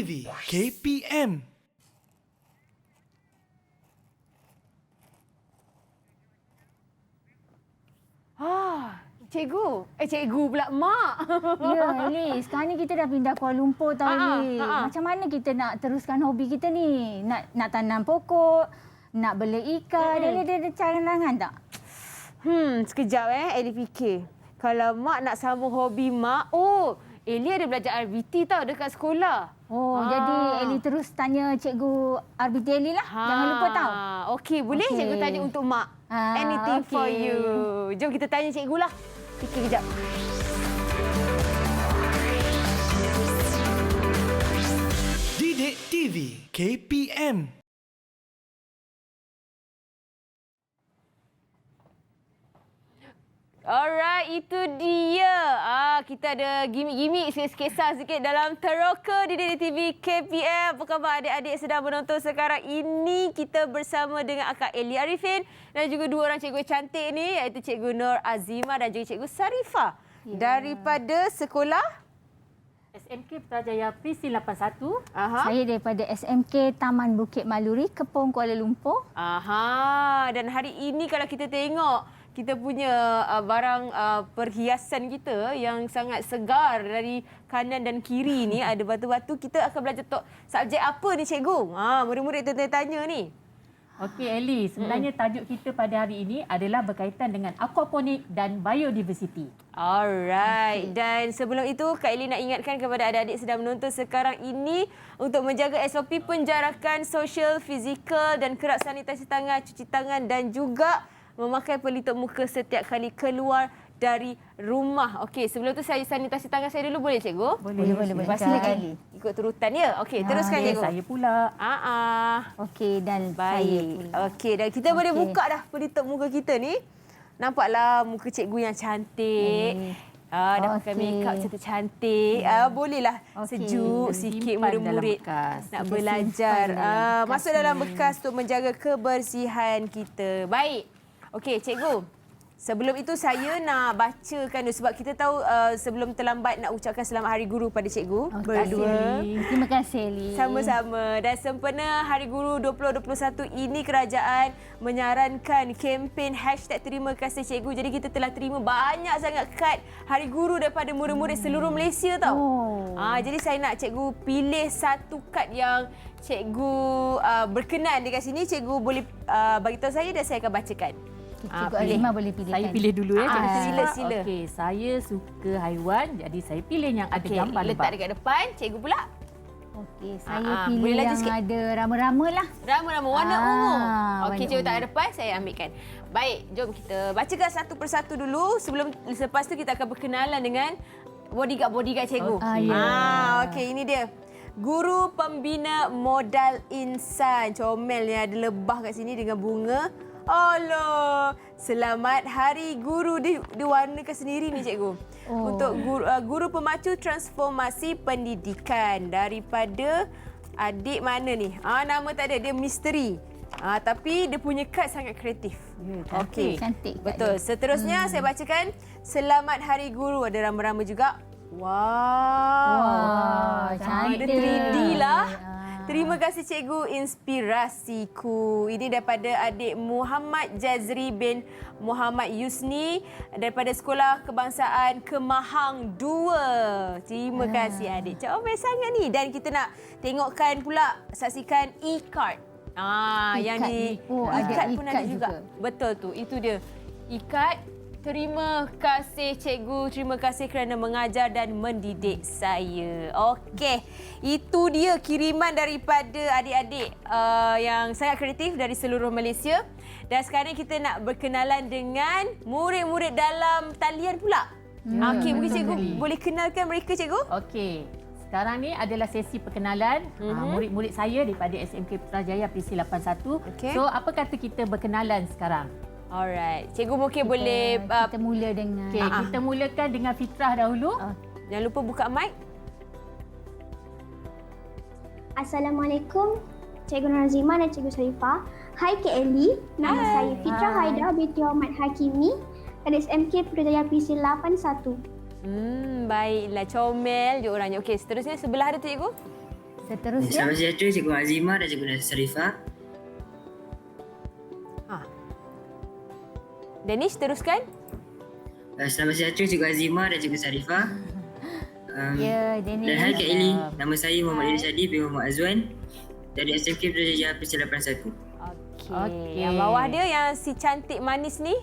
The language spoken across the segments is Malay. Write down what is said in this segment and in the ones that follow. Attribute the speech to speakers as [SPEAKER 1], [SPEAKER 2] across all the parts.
[SPEAKER 1] TV KPM.
[SPEAKER 2] Cikgu pula mak.
[SPEAKER 3] Ya, Eli. Sekarang ni kita dah pindah Kuala Lumpur tau, Eli. Macam mana kita nak teruskan hobi kita ni? Nak tanam pokok, nak bela ikan. Ada cadangan tak?
[SPEAKER 2] Sekejap Eli fikir. Kalau mak nak sambung hobi mak, Eli ada belajar RBT tau dekat sekolah.
[SPEAKER 3] Jadi Eli terus tanya cikgu RBT Eli lah. Jangan lupa tau.
[SPEAKER 2] Okey, boleh cikgu tanya untuk mak. Anything for you. Jom kita tanya cikgu lah. Fikir kejap.
[SPEAKER 1] Didik TV KPM.
[SPEAKER 2] Alright, itu dia. Kita ada gimmick-gimmick, kisah sikit dalam Teroka Didik TV KPM. Apa khabar adik-adik sedang menonton sekarang ini? Kita bersama dengan Akak Eli Arifin dan juga dua orang cikgu cantik ni, iaitu Cikgu Nur Azimah dan juga Cikgu Sarifah. Daripada sekolah
[SPEAKER 4] SMK Putrajaya PC81.
[SPEAKER 3] Saya daripada SMK Taman Bukit Maluri, Kepong, Kuala Lumpur.
[SPEAKER 2] Dan hari ini kalau kita tengok, kita punya barang perhiasan kita yang sangat segar dari kanan dan kiri ni, ada batu-batu. Kita akan belajar subjek apa ni cikgu? Murid-murid tanya ni.
[SPEAKER 4] Okey Eli, sebenarnya tajuk kita pada hari ini adalah berkaitan dengan aquaponik dan biodiversity.
[SPEAKER 2] Alright. Dan sebelum itu, Kak Eli nak ingatkan kepada adik-adik sedang menonton sekarang ini untuk menjaga SOP penjarakan sosial, fizikal dan kerap sanitasi tangan, cuci tangan dan juga memakai pelitup muka setiap kali keluar dari rumah. Okey, sebelum tu saya sanitasi tangan saya dulu, boleh cikgu?
[SPEAKER 3] Boleh.
[SPEAKER 2] Silakan. Ikut turutan ya. Okey, teruskan cikgu.
[SPEAKER 4] Saya pula.
[SPEAKER 3] Okey, dan
[SPEAKER 2] Baik.
[SPEAKER 3] saya pula.
[SPEAKER 2] Okey, dan kita boleh buka dah pelitup muka kita ni. Nampaklah muka cikgu yang cantik. Dah pakai makeup cantik-cantik. Bolehlah sejuk sikit murid-murid nak belajar. Masuk dalam bekas untuk menjaga kebersihan kita. Baik. Okey, cikgu. Sebelum itu saya nak bacakan dulu sebab kita tahu sebelum terlambat nak ucapkan selamat Hari Guru pada cikgu berdua.
[SPEAKER 3] Terima kasih, Eli.
[SPEAKER 2] Sama-sama. Dan sempena Hari Guru 2021 ini, kerajaan menyarankan kempen #Terima Kasih Cikgu. Jadi kita telah terima banyak sangat kad Hari Guru daripada murid-murid seluruh Malaysia tau. Jadi saya nak cikgu pilih satu kad yang cikgu berkenan dekat sini. Cikgu boleh bagi tahu saya dan saya akan bacakan.
[SPEAKER 3] Cikgu Azimah boleh pilih.
[SPEAKER 4] Saya pilih dulu ya.
[SPEAKER 2] Sila.
[SPEAKER 4] Okey, saya suka haiwan, jadi saya pilih yang ada gambar lebah.
[SPEAKER 2] Letak dekat depan. Cikgu pula.
[SPEAKER 3] Okey, saya pilih yang
[SPEAKER 2] sikit.
[SPEAKER 3] ada rama-rama lah.
[SPEAKER 2] Rama-rama warna ungu. Okey, cikgu
[SPEAKER 3] ungu.
[SPEAKER 2] tak ada depan, saya ambilkan. Baik, jom kita bacakan satu persatu dulu. Selepas tu kita akan berkenalan dengan bodyguard cikgu. Okey, ini dia. Guru Pembina Modal Insan. Comel ni, ada lebah kat sini dengan bunga. Allah, selamat Hari Guru. Diwarnakan sendiri ni cikgu. Untuk guru pemacu transformasi pendidikan daripada adik mana ni? Nama tak ada, dia misteri. Tapi dia punya kad sangat kreatif. Okey.
[SPEAKER 3] Cantik.
[SPEAKER 2] Betul. Seterusnya saya bacakan Selamat Hari Guru, ada rama-rama juga. Wow,
[SPEAKER 3] cantik.
[SPEAKER 2] Ada 3D lah. Terima kasih cikgu, inspirasiku. Ini daripada adik Muhammad Jazri bin Muhammad Yusni daripada Sekolah Kebangsaan Kemahang 2. Terima kasih adik. Comel sangat ni. Dan kita nak tengokkan pula, saksikan e-card. Yang di e-card pun ada juga. Betul tu. Itu dia. E-card. Terima kasih cikgu, terima kasih kerana mengajar dan mendidik saya. Okey, itu dia kiriman daripada adik-adik yang sangat kreatif dari seluruh Malaysia. Dan sekarang kita nak berkenalan dengan murid-murid dalam talian pula. Okey, mungkin cikgu boleh kenalkan mereka cikgu?
[SPEAKER 4] Okey. Sekarang ni adalah sesi perkenalan murid-murid saya daripada SMK Putrajaya PC81.
[SPEAKER 2] Okay.
[SPEAKER 4] So, apa kata kita berkenalan sekarang?
[SPEAKER 2] Alright. Cikgu mungkin boleh...
[SPEAKER 3] Kita mula dengan...
[SPEAKER 4] Okey, kita mulakan dengan Fitrah dahulu.
[SPEAKER 2] Jangan lupa buka mic.
[SPEAKER 5] Assalamualaikum, Cikgu Nazimah dan Cikgu Sarifah. Hai Kak Eli, nama saya Fitrah Haida binti Ahmad Hakimi dari SMK Putrajaya PC81.
[SPEAKER 2] Baiklah, comel je orangnya. Okey, seterusnya sebelah ada cikgu.
[SPEAKER 3] Seterusnya.
[SPEAKER 6] Selamat sejahtera Cikgu Azimah dan Cikgu Sarifah.
[SPEAKER 2] Danish, teruskan.
[SPEAKER 6] Selamat sejahtera Cikgu Azimah dan Cikgu Sarifah.
[SPEAKER 3] Ya,
[SPEAKER 6] Dan
[SPEAKER 3] Danish.
[SPEAKER 6] hai Kak Eli, nama saya Muhammad Irsyadi bin Muhammad Azwan dari SMK Putrajaya PC81.
[SPEAKER 2] Okey. Yang bawah dia yang si cantik manis ni,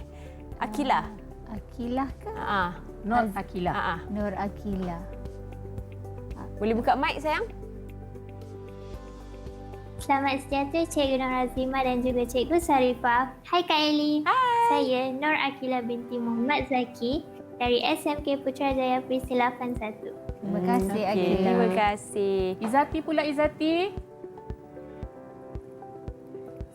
[SPEAKER 2] Akila.
[SPEAKER 3] Akilah ke?
[SPEAKER 4] Nur Akila.
[SPEAKER 3] Nur Akila.
[SPEAKER 2] Boleh buka mic sayang?
[SPEAKER 5] Selamat sejahtera Cikgu Nur Azimah dan juga Cikgu Sarifah. Hai Kak Eli.
[SPEAKER 2] Hai.
[SPEAKER 5] Saya Nur Akila binti Muhammad Zaki dari SMK Putrajaya PC81.
[SPEAKER 3] Terima kasih Akila.
[SPEAKER 2] Terima kasih.
[SPEAKER 4] Izati pula Izati.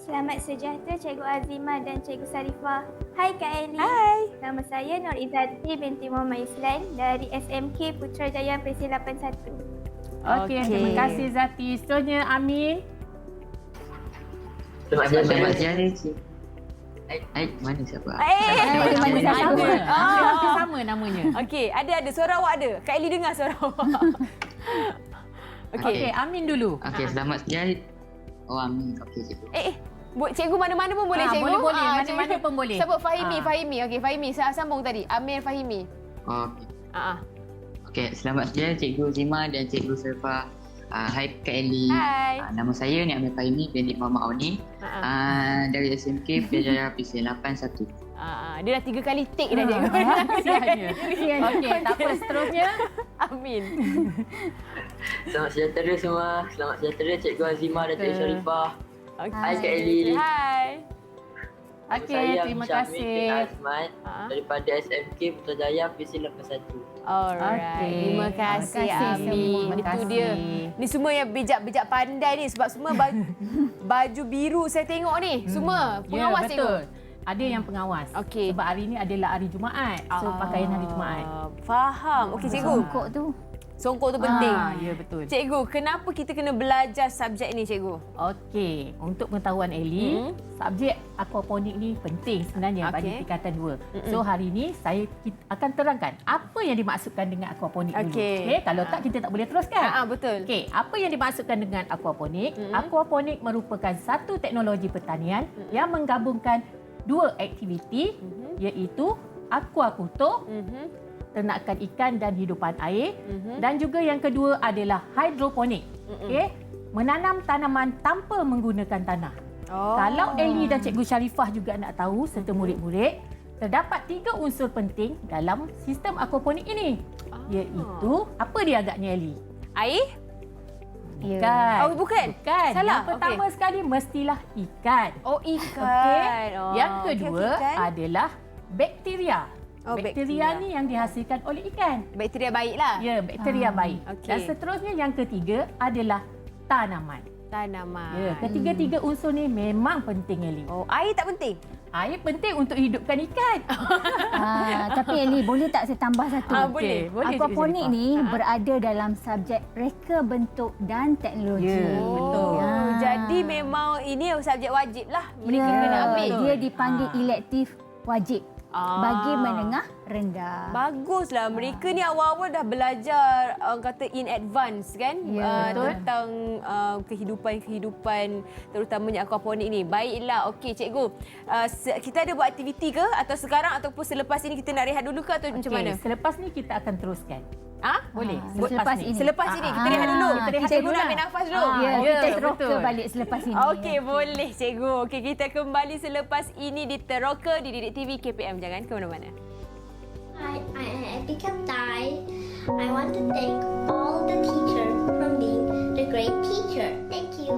[SPEAKER 7] Selamat sejahtera Cikgu Azimah dan Cikgu Sarifah. Hai Kak Eli.
[SPEAKER 2] Hai.
[SPEAKER 7] Nama saya Nur Izati binti Muhammad Islan dari SMK Putrajaya PC81.
[SPEAKER 4] Okey, terima kasih Izati. Seterusnya Amin.
[SPEAKER 6] Selamat sejahtera Cikgu. Hai, mana siapa?
[SPEAKER 2] Mana
[SPEAKER 3] sama.
[SPEAKER 4] Hampir sama namanya.
[SPEAKER 2] Okey, ada suara awak ada. Kak Eli dengar suara awak. Okey.
[SPEAKER 4] Okey, Amin dulu.
[SPEAKER 6] Okey, selamat sejahtera. Oh, Amin. Okey, Cikgu.
[SPEAKER 2] Cikgu mana-mana pun boleh cikgu.
[SPEAKER 4] Boleh.
[SPEAKER 2] Cikgu.
[SPEAKER 4] Mana-mana pun boleh.
[SPEAKER 2] Sebut Fahimi. Okey, Fahimi. Saya sambung tadi. Amir Fahimi.
[SPEAKER 6] Okey.
[SPEAKER 2] Ah.
[SPEAKER 6] Okey, selamat sejahtera Cikgu Azimah dan Cikgu Sarifah. Hai Kak Eli.
[SPEAKER 2] Hai.
[SPEAKER 6] Nama saya Ni Amir Fahimi binti Muhammad Auni dari SMK Putrajaya PC81.
[SPEAKER 2] Dia dah 3 kali take dah cikgu.
[SPEAKER 4] Kesiannya. Okey, tak apa. Seterusnya
[SPEAKER 2] Amin.
[SPEAKER 6] Selamat sejahtera semua. Selamat sejahtera Cikgu Azimah dan Cikgu Sarifah. Hai Kak Eli.
[SPEAKER 2] Hai.
[SPEAKER 4] okey, terima kasih.
[SPEAKER 6] Azman daripada SMK Putrajaya PC81.
[SPEAKER 2] Alright.
[SPEAKER 4] Okey.
[SPEAKER 2] Terima kasih
[SPEAKER 3] Terima kasih
[SPEAKER 2] Amin.
[SPEAKER 3] semua.
[SPEAKER 2] Itu dia. Ni semua yang bijak-bijak pandai ni sebab semua baju biru saya tengok ni. Semua pengawas
[SPEAKER 4] betul.
[SPEAKER 2] cikgu.
[SPEAKER 4] Ada yang pengawas.
[SPEAKER 2] Okey.
[SPEAKER 4] Sebab hari ni adalah hari Jumaat. So pakaian hari Jumaat.
[SPEAKER 2] Faham. Okey cikgu.
[SPEAKER 3] Songkok tu.
[SPEAKER 2] Songkok tu penting.
[SPEAKER 4] Ya betul.
[SPEAKER 2] Cikgu, kenapa kita kena belajar subjek ni cikgu?
[SPEAKER 4] Okey, untuk pengetahuan Eli, subjek aquaponik ni penting sebenarnya bagi tingkatan 2. So hari ni saya akan terangkan apa yang dimaksudkan dengan aquaponik dulu. Okey, kalau tak kita tak boleh teruskan.
[SPEAKER 2] Betul.
[SPEAKER 4] Okey, apa yang dimaksudkan dengan aquaponik? Aquaponik merupakan satu teknologi pertanian yang menggabungkan dua aktiviti iaitu aquakultur, ternakan ikan dan hidupan air, dan juga yang kedua adalah hidroponik. Okey, menanam tanaman tanpa menggunakan tanah. Kalau Eli dan Cikgu Sarifah juga nak tahu serta murid-murid, terdapat 3 unsur penting dalam sistem aquaponik ini. Iaitu apa dia agaknya Eli?
[SPEAKER 2] Air?
[SPEAKER 4] Bukan.
[SPEAKER 2] Bukan. Salah.
[SPEAKER 4] Yang pertama sekali mestilah ikan.
[SPEAKER 2] Ikan.
[SPEAKER 4] Okey. Yang kedua adalah bakteria.
[SPEAKER 2] Bakteria
[SPEAKER 4] ni yang dihasilkan oleh ikan.
[SPEAKER 2] Bakteria baiklah.
[SPEAKER 4] Ya, bakteria baik.
[SPEAKER 2] okey.
[SPEAKER 4] Dan seterusnya yang ketiga adalah tanaman.
[SPEAKER 2] Tanaman.
[SPEAKER 4] Ya, ketiga-tiga unsur ni memang penting Eli.
[SPEAKER 2] Air tak penting?
[SPEAKER 4] Air penting untuk hidupkan ikan.
[SPEAKER 3] Tapi Eli, boleh tak saya tambah satu?
[SPEAKER 2] Boleh.
[SPEAKER 3] Aquaponik ni berada dalam subjek reka bentuk dan teknologi.
[SPEAKER 4] Ya, betul.
[SPEAKER 2] Jadi memang ini subjek wajib lah. Mereka kena ambil.
[SPEAKER 3] Dia dipanggil elektif wajib bagi menengah rendah.
[SPEAKER 2] Baguslah. Mereka ni awal-awal dah belajar kata in advance kan, tentang kehidupan terutamanya aquaponik ni. Baiklah. Okey cikgu. Kita ada buat aktiviti ke atau sekarang ataupun selepas ini kita nak rehat dulu ke atau macam mana?
[SPEAKER 4] Selepas ni kita akan teruskan.
[SPEAKER 2] Boleh.
[SPEAKER 3] Selepas ini.
[SPEAKER 2] Selepas ini kita rehat dulu.
[SPEAKER 3] Kita rehat
[SPEAKER 2] Cikgu
[SPEAKER 3] dulu
[SPEAKER 2] nak
[SPEAKER 3] lah.
[SPEAKER 2] ambil nafas dulu.
[SPEAKER 3] Kita teroka balik selepas ini.
[SPEAKER 2] Okey, boleh cikgu. Okey, kita kembali selepas ini di Teroka di Didik TV KPM. Jangan ke mana-mana.
[SPEAKER 5] Hi, I am Epika Tai. I want to thank all the teachers for being the great teacher. Thank you.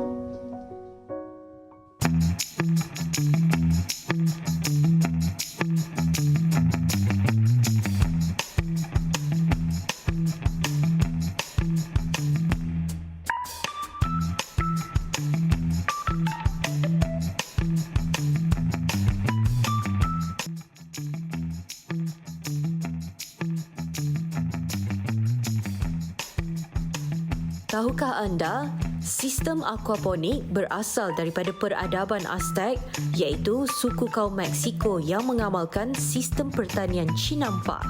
[SPEAKER 8] Tahukah anda, sistem aquaponik berasal daripada peradaban Aztec iaitu suku kaum Meksiko yang mengamalkan sistem pertanian Chinampa.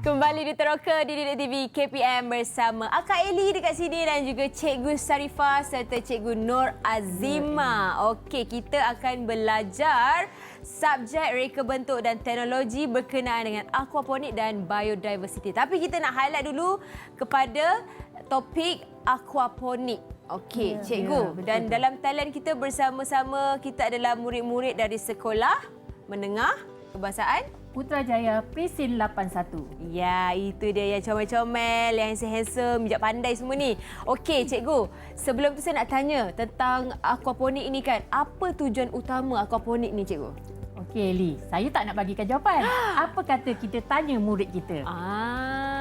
[SPEAKER 2] Kembali di Teroka di Didik TV KPM bersama Akak Eli dekat sini dan juga Cikgu Sarifah serta Cikgu Nur Azima. Okey, kita akan belajar subjek reka bentuk dan teknologi berkenaan dengan aquaponik dan biodiversity. Tapi kita nak highlight dulu kepada topik aquaponik. Okey, Cikgu. Dan dalam talian kita bersama-sama kita adalah murid-murid dari sekolah menengah kebangsaan
[SPEAKER 4] Putrajaya Presin 81.
[SPEAKER 2] Ya, itu dia yang comel-comel, yang handsome, bijak pandai semua ni. Okey, Cikgu. Sebelum tu saya nak tanya tentang aquaponik ini kan. Apa tujuan utama aquaponik ni, Cikgu?
[SPEAKER 4] Okey, Eli. Saya tak nak bagikan jawapan. Apa kata kita tanya murid kita?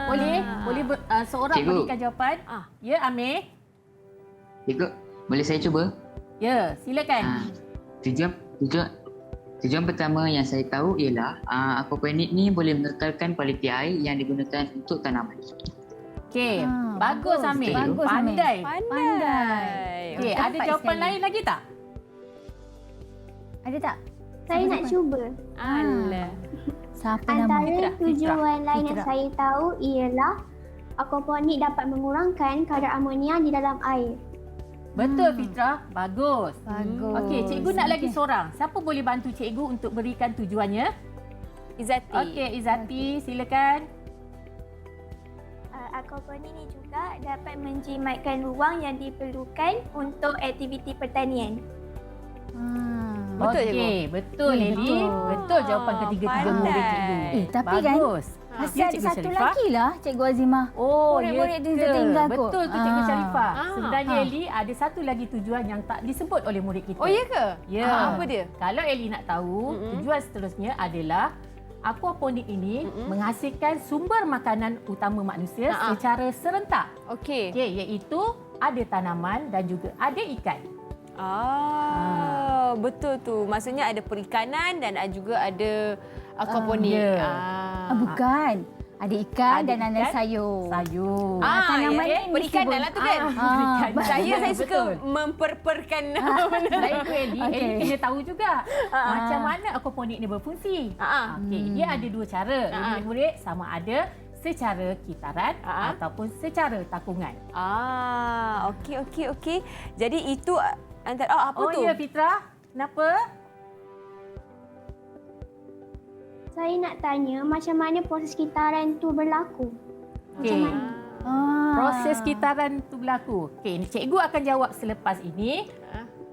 [SPEAKER 4] Boleh? Seorang
[SPEAKER 6] Cikgu.
[SPEAKER 4] berikan jawapan? Ya, Amir?
[SPEAKER 6] Cikgu, boleh saya cuba?
[SPEAKER 4] Ya, silakan.
[SPEAKER 6] Tujuan pertama yang saya tahu ialah aquaponik ni boleh mengekalkan kualiti air yang digunakan untuk tanaman.
[SPEAKER 4] Okey, bagus Amir.
[SPEAKER 3] Bagus, Amir.
[SPEAKER 4] Pandai.
[SPEAKER 2] Pandai.
[SPEAKER 4] Okey, ada
[SPEAKER 3] Tepat
[SPEAKER 4] jawapan
[SPEAKER 3] sekali.
[SPEAKER 4] lain lagi tak?
[SPEAKER 3] Ada tak?
[SPEAKER 7] Saya nak cuba.
[SPEAKER 2] Alah.
[SPEAKER 3] Siapa nama?
[SPEAKER 7] Antara tujuan lain yang
[SPEAKER 3] Fitrah.
[SPEAKER 7] saya tahu ialah aquaponik dapat mengurangkan kadar amonia di dalam air.
[SPEAKER 4] Betul, Fitrah. Bagus.
[SPEAKER 3] Bagus.
[SPEAKER 4] Okey, cikgu nak lagi seorang. Siapa boleh bantu cikgu untuk berikan tujuannya?
[SPEAKER 2] Izzati.
[SPEAKER 4] Okey, Izzati, silakan.
[SPEAKER 7] Aquaponik ini juga dapat menjimatkan ruang yang diperlukan untuk aktiviti pertanian.
[SPEAKER 2] Betul, cikgu?
[SPEAKER 4] Okey, betul,
[SPEAKER 3] Ya,
[SPEAKER 4] Eli.
[SPEAKER 3] betul.
[SPEAKER 4] Betul jawapan ketiga-tiga
[SPEAKER 2] Pandai.
[SPEAKER 4] murid cikgu.
[SPEAKER 3] Tapi kan,
[SPEAKER 4] Bagus.
[SPEAKER 3] Masih
[SPEAKER 4] Ya,
[SPEAKER 3] ada
[SPEAKER 4] Cikgu
[SPEAKER 3] satu
[SPEAKER 4] Sharifah.
[SPEAKER 3] lagi lah, Cikgu Azimah.
[SPEAKER 4] Oh,
[SPEAKER 3] Murid-murid
[SPEAKER 4] ya
[SPEAKER 3] dia
[SPEAKER 4] ke?
[SPEAKER 3] tertinggal kot.
[SPEAKER 4] Betul tu Cikgu Sharifah. Sebenarnya
[SPEAKER 3] Ah.
[SPEAKER 4] Eli ada satu lagi tujuan yang tak disebut oleh murid kita.
[SPEAKER 2] Oh, ya ke?
[SPEAKER 4] Ya.
[SPEAKER 2] Apa dia?
[SPEAKER 4] Kalau Eli nak tahu, tujuan seterusnya adalah aquaponik ini menghasilkan sumber makanan utama manusia secara serentak.
[SPEAKER 2] Okey.
[SPEAKER 4] Okey, iaitu ada tanaman dan juga ada ikan.
[SPEAKER 2] Betul tu. Maksudnya ada perikanan dan juga ada aquaponik.
[SPEAKER 4] Ya.
[SPEAKER 3] Bukan. Ada ikan
[SPEAKER 4] Ada
[SPEAKER 3] dan ada
[SPEAKER 4] ikan,
[SPEAKER 3] sayur.
[SPEAKER 4] Sayur.
[SPEAKER 3] tanaman
[SPEAKER 2] ya,
[SPEAKER 3] ni
[SPEAKER 2] perikanan
[SPEAKER 3] mesti
[SPEAKER 2] lah tu kan.
[SPEAKER 4] perikanan.
[SPEAKER 2] Saya suka
[SPEAKER 4] Betul.
[SPEAKER 2] memperperkan.
[SPEAKER 4] Selain itu Eli,
[SPEAKER 3] Okey.
[SPEAKER 4] Eli kena tahu juga macam mana aquaponik ni berfungsi. Okey, dia ada dua cara. Murid-murid sama ada secara kitaran ataupun secara takungan.
[SPEAKER 2] Okey. Jadi itu antara apa tu?
[SPEAKER 4] Ya Fitrah, kenapa?
[SPEAKER 7] Saya nak tanya macam mana proses kitaran tu berlaku.
[SPEAKER 4] Okey.
[SPEAKER 3] Ah.
[SPEAKER 4] Proses kitaran tu berlaku. Okey, cikgu akan jawab selepas ini.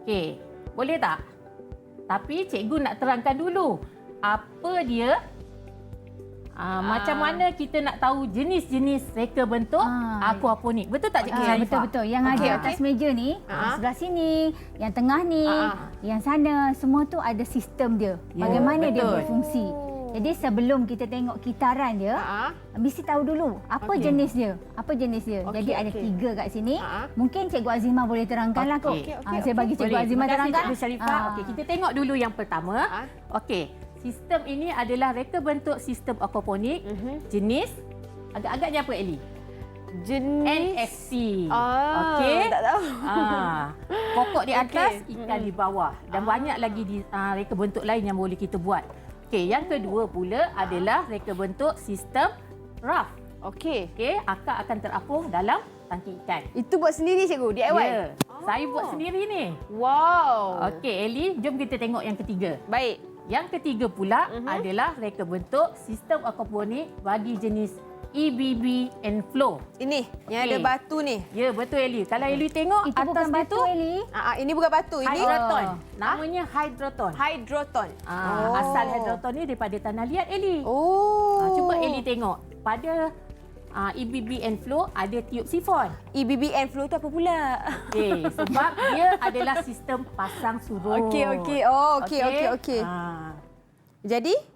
[SPEAKER 4] Okey, boleh tak? Tapi cikgu nak terangkan dulu apa dia. Macam mana kita nak tahu jenis-jenis reka bentuk aquaponik. Betul tak Cikgu Sharifah?
[SPEAKER 3] Betul-betul. Yang ada atas meja ni, sebelah sini, yang tengah ni, yang sana, semua tu ada sistem dia. Bagaimana dia
[SPEAKER 4] betul.
[SPEAKER 3] berfungsi. Jadi sebelum kita tengok kitaran dia, mesti tahu dulu apa jenis dia. Apa jenis dia. Jadi ada 3 kat sini. Mungkin Cikgu Azimah boleh terangkanlah kot. Saya bagi Cikgu
[SPEAKER 4] Boleh.
[SPEAKER 3] Azimah
[SPEAKER 4] Terima kasih
[SPEAKER 3] terangkan.
[SPEAKER 4] Cikgu Sharifah. Okey, kita tengok dulu yang pertama. Okey, sistem ini adalah reka bentuk sistem aquaponik. Jenis agak-agaknya apa Eli?
[SPEAKER 2] Jenis
[SPEAKER 4] NFC. Okey.
[SPEAKER 2] Tak tahu.
[SPEAKER 4] Pokok di atas, ikan di bawah dan banyak lagi reka bentuk lain yang boleh kita buat. Okey, yang kedua pula adalah reka bentuk sistem raft.
[SPEAKER 2] Okey.
[SPEAKER 4] Okey, akak akan terapung dalam tangki ikan.
[SPEAKER 2] Itu buat sendiri cikgu, DIY?
[SPEAKER 4] Ya, saya buat sendiri ni.
[SPEAKER 2] Wow.
[SPEAKER 4] Okey, Eli, jom kita tengok yang ketiga.
[SPEAKER 2] Baik.
[SPEAKER 4] Yang ketiga pula adalah reka bentuk sistem aquaponik bagi jenis EBB and flow.
[SPEAKER 2] Ini yang
[SPEAKER 4] Okey.
[SPEAKER 2] ada batu ni.
[SPEAKER 4] Ya, betul Eli. Kalau Eli tengok
[SPEAKER 3] Itu
[SPEAKER 4] atas
[SPEAKER 3] bukan
[SPEAKER 4] dia
[SPEAKER 3] batu,
[SPEAKER 4] tu
[SPEAKER 3] Eli.
[SPEAKER 2] Ini bukan batu, ini
[SPEAKER 4] hydroton. Namanya hydroton.
[SPEAKER 2] hydroton.
[SPEAKER 4] Asal hydroton ni daripada tanah liat Eli. Cuba Eli tengok. Pada EBB and flow ada tiup sifon.
[SPEAKER 2] EBB and flow tu apa pula?
[SPEAKER 4] Okey, sebab dia adalah sistem pasang surut.
[SPEAKER 2] Okey. Okey. Jadi?